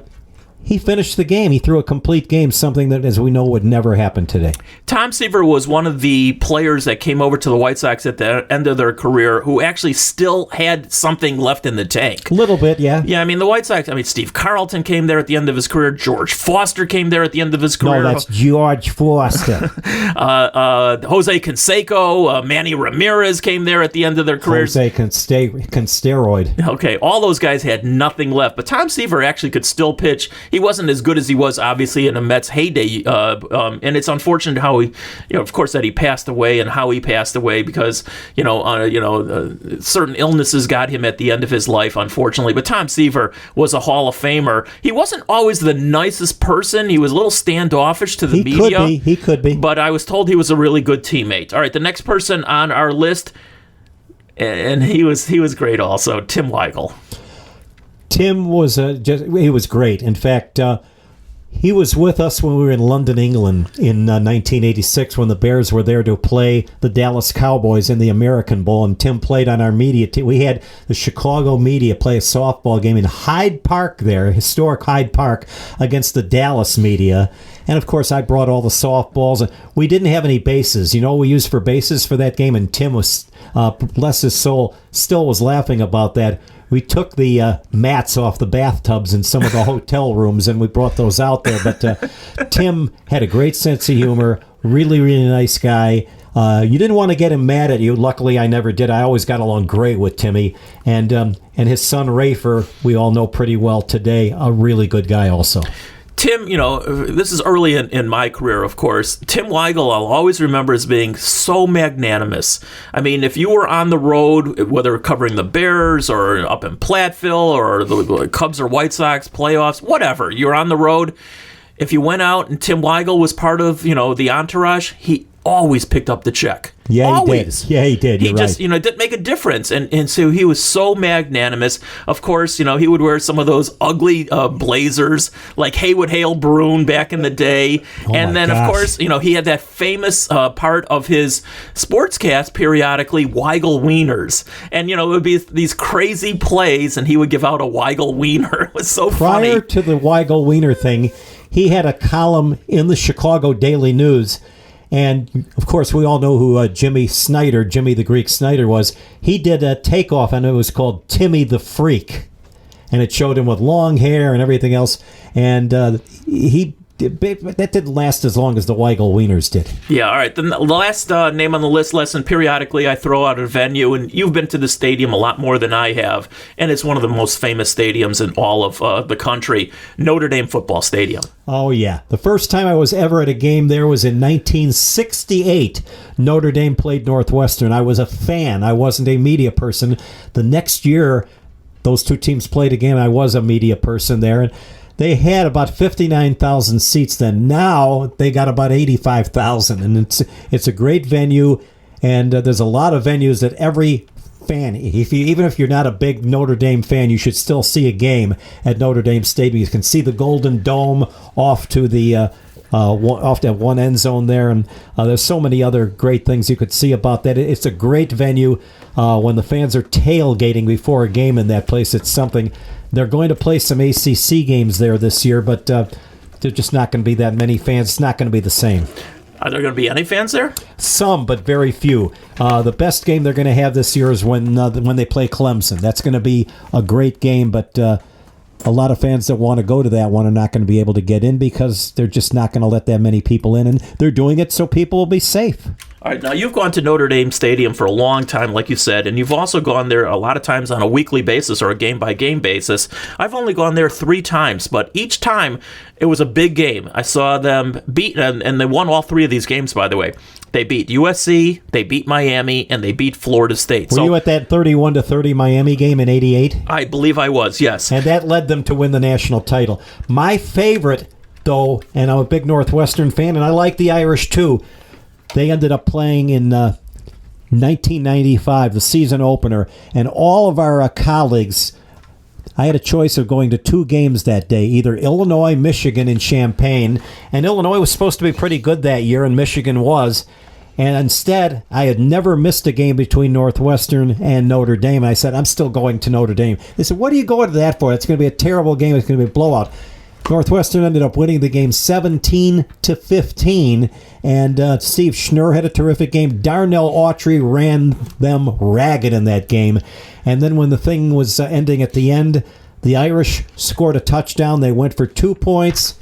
Speaker 3: he finished the game. He threw a complete game, something that, as we know, would never happen today.
Speaker 4: Tom Seaver was one of the players that came over to the White Sox at the end of their career who actually still had something left in the tank.
Speaker 3: A little bit, yeah.
Speaker 4: Yeah, I mean, the White Sox, Steve Carlton came there at the end of his career. George Foster came there at the end of his career.
Speaker 3: No, that's George Foster.
Speaker 4: Jose Canseco, Manny Ramirez came there at the end of their careers.
Speaker 3: Jose Cansteroid.
Speaker 4: Okay, all those guys had nothing left, but Tom Seaver actually could still pitch. He wasn't as good as he was, obviously, in a Mets heyday, and it's unfortunate how he, of course, that he passed away and how he passed away because, certain illnesses got him at the end of his life, unfortunately. But Tom Seaver was a Hall of Famer. He wasn't always the nicest person. He was a little standoffish to the media.
Speaker 3: He could be.
Speaker 4: But I was told he was a really good teammate. All right, the next person on our list, and he was great also, Tim Weigel.
Speaker 3: Tim was he was great. In fact, he was with us when we were in London, England in 1986 when the Bears were there to play the Dallas Cowboys in the American Bowl, and Tim played on our media team. We had the Chicago media play a softball game in Hyde Park there, historic Hyde Park, against the Dallas media. And, of course, I brought all the softballs. We didn't have any bases. You know what we used for bases for that game? And Tim was, bless his soul, still was laughing about that. We took the mats off the bathtubs in some of the hotel rooms, and we brought those out there. But Tim had a great sense of humor, really, really nice guy. You didn't want to get him mad at you. Luckily, I never did. I always got along great with Timmy. And his son, Rafer, we all know pretty well today, a really good guy also.
Speaker 4: Tim, this is early in my career, of course. Tim Weigel, I'll always remember as being so magnanimous. I mean, if you were on the road, whether covering the Bears or up in Platteville or the Cubs or White Sox playoffs, whatever, you're on the road. If you went out and Tim Weigel was part of, the entourage, he always picked up the check.
Speaker 3: Yeah,
Speaker 4: always.
Speaker 3: He did. Yeah, he did.
Speaker 4: He just, didn't make a difference. And so he was so magnanimous. Of course, he would wear some of those ugly blazers like Haywood Hale Broon back in the day. And then, of course, he had that famous part of his sportscast periodically, Weigel Wieners. And, it would be these crazy plays, and he would give out a Weigel Wiener. It was so funny.
Speaker 3: Prior to the Weigel Wiener thing, he had a column in the Chicago Daily News. And, of course, we all know who Jimmy the Greek Snyder was. He did a takeoff, and it was called Timmy the Freak. And it showed him with long hair and everything else. And that didn't last as long as the Weigel Wieners did.
Speaker 4: Yeah, all right. Then the last name on the list, lesson, periodically I throw out a venue, and you've been to the stadium a lot more than I have, and it's one of the most famous stadiums in all of the country, Notre Dame Football Stadium.
Speaker 3: Oh, yeah. The first time I was ever at a game there was in 1968. Notre Dame played Northwestern. I was a fan. I wasn't a media person. The next year, those two teams played again. I was a media person there, and they had about 59,000 seats then. Now they got about 85,000, and it's a great venue. And there's a lot of venues that every fan, even if you're not a big Notre Dame fan, you should still see a game at Notre Dame Stadium. You can see the Golden Dome off to the off that one end zone there, and there's so many other great things you could see about that. It's a great venue. When the fans are tailgating before a game in that place, it's something. They're going to play some ACC games there this year, but there's just not going to be that many fans. It's not going to be the same.
Speaker 4: Are there going to be any fans there?
Speaker 3: Some, but very few. The best game they're going to have this year is when they play Clemson. That's going to be a great game, but a lot of fans that want to go to that one are not going to be able to get in because they're just not going to let that many people in, and they're doing it so people will be safe.
Speaker 4: All right, now you've gone to Notre Dame Stadium for a long time, like you said, and you've also gone there a lot of times on a weekly basis or a game-by-game basis. I've only gone there 3 times, but each time it was a big game. I saw them beat, and they won all 3 of these games, by the way. They beat USC, they beat Miami, and they beat Florida State.
Speaker 3: Were you at that 31-30 Miami game in '88?
Speaker 4: I believe I was, yes.
Speaker 3: And that led them to win the national title. My favorite, though, and I'm a big Northwestern fan, and I like the Irish too, they ended up playing in 1995, the season opener, and all of our colleagues, I had a choice of going to 2 games that day, either Illinois, Michigan, and Champaign, and Illinois was supposed to be pretty good that year, and Michigan was, and instead, I had never missed a game between Northwestern and Notre Dame. I said, I'm still going to Notre Dame. They said, what are you going to that for? It's going to be a terrible game. It's going to be a blowout. Northwestern ended up winning the game 17-15, and Steve Schnurr had a terrific game. Darnell Autry ran them ragged in that game. And then when the thing was ending at the end, the Irish scored a touchdown. They went for 2 points,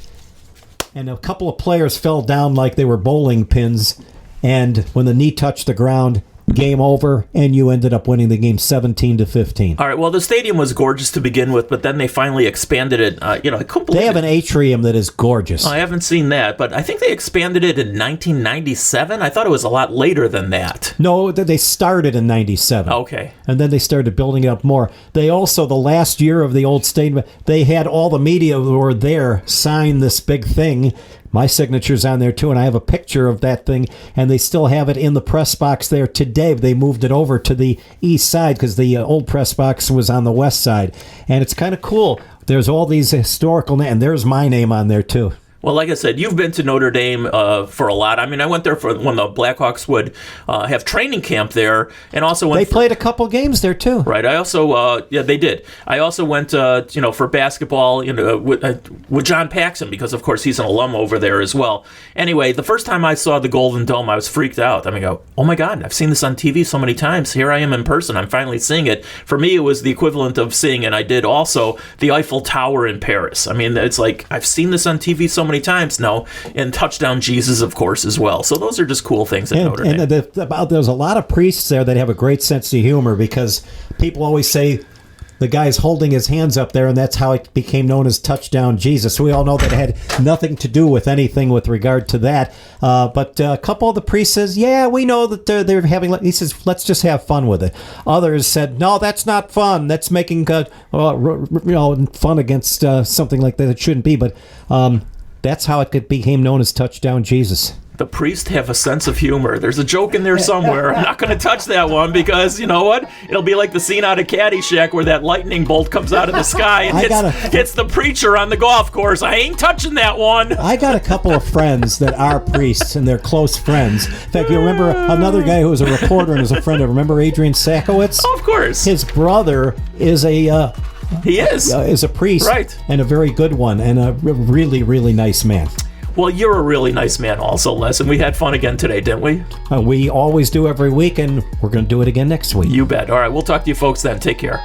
Speaker 3: and a couple of players fell down like they were bowling pins. And when the knee touched the ground, game over, and you ended up winning the game 17-15.
Speaker 4: All right, well, the stadium was gorgeous to begin with, but then they finally expanded it. I couldn't believe
Speaker 3: They have an atrium that is gorgeous.
Speaker 4: I haven't seen that, but I think they expanded it in 1997. I thought it was a lot later than that.
Speaker 3: No, they started in 97.
Speaker 4: Okay.
Speaker 3: And then they started building it up more. They also, the last year of the old stadium, they had all the media who were there sign this big thing. My signature's on there, too, and I have a picture of that thing, and they still have it in the press box there today. They moved it over to the east side because the old press box was on the west side, and it's kind of cool. There's all these historical and there's my name on there, too.
Speaker 4: Well, like I said, you've been to Notre Dame for a lot. I mean, I went there for when the Blackhawks would have training camp there, and also went.
Speaker 3: They played a couple games there too.
Speaker 4: Right. I also, they did. I also went, for basketball, with John Paxson because, of course, he's an alum over there as well. Anyway, the first time I saw the Golden Dome, I was freaked out. I mean, oh my God, I've seen this on TV so many times. Here I am in person. I'm finally seeing it. For me, it was the equivalent of seeing, and I did also the Eiffel Tower in Paris. I mean, it's like I've seen this on TV so many times now, and Touchdown Jesus, of course, as well. So those are just cool things at Notre Dame.
Speaker 3: And there's a lot of priests there that have a great sense of humor because people always say the guy's holding his hands up there, and that's how it became known as Touchdown Jesus. We all know that it had nothing to do with anything with regard to that. But a couple of the priests says, yeah, we know that they're having, he says, let's just have fun with it. Others said, no, that's not fun. That's making fun against something like that. It shouldn't be. But that's how it became known as Touchdown Jesus.
Speaker 4: The priests have a sense of humor. There's a joke in there somewhere. I'm not going to touch that one because, you know what? It'll be like the scene out of Caddyshack where that lightning bolt comes out of the sky and hits the preacher on the golf course. I ain't touching that one.
Speaker 3: I got a couple of friends that are priests, and they're close friends. In fact, you remember another guy who was a reporter and was a friend of, remember Adrian Sakowitz?
Speaker 4: Oh, of course.
Speaker 3: His brother is a...
Speaker 4: He is
Speaker 3: a priest,
Speaker 4: right,
Speaker 3: and a very good one, and a really, really nice man.
Speaker 4: Well, you're a really nice man also, Les, and we had fun again today, didn't we?
Speaker 3: We always do every week, and we're going to do it again next week.
Speaker 4: You bet. All right, we'll talk to you folks then. Take care.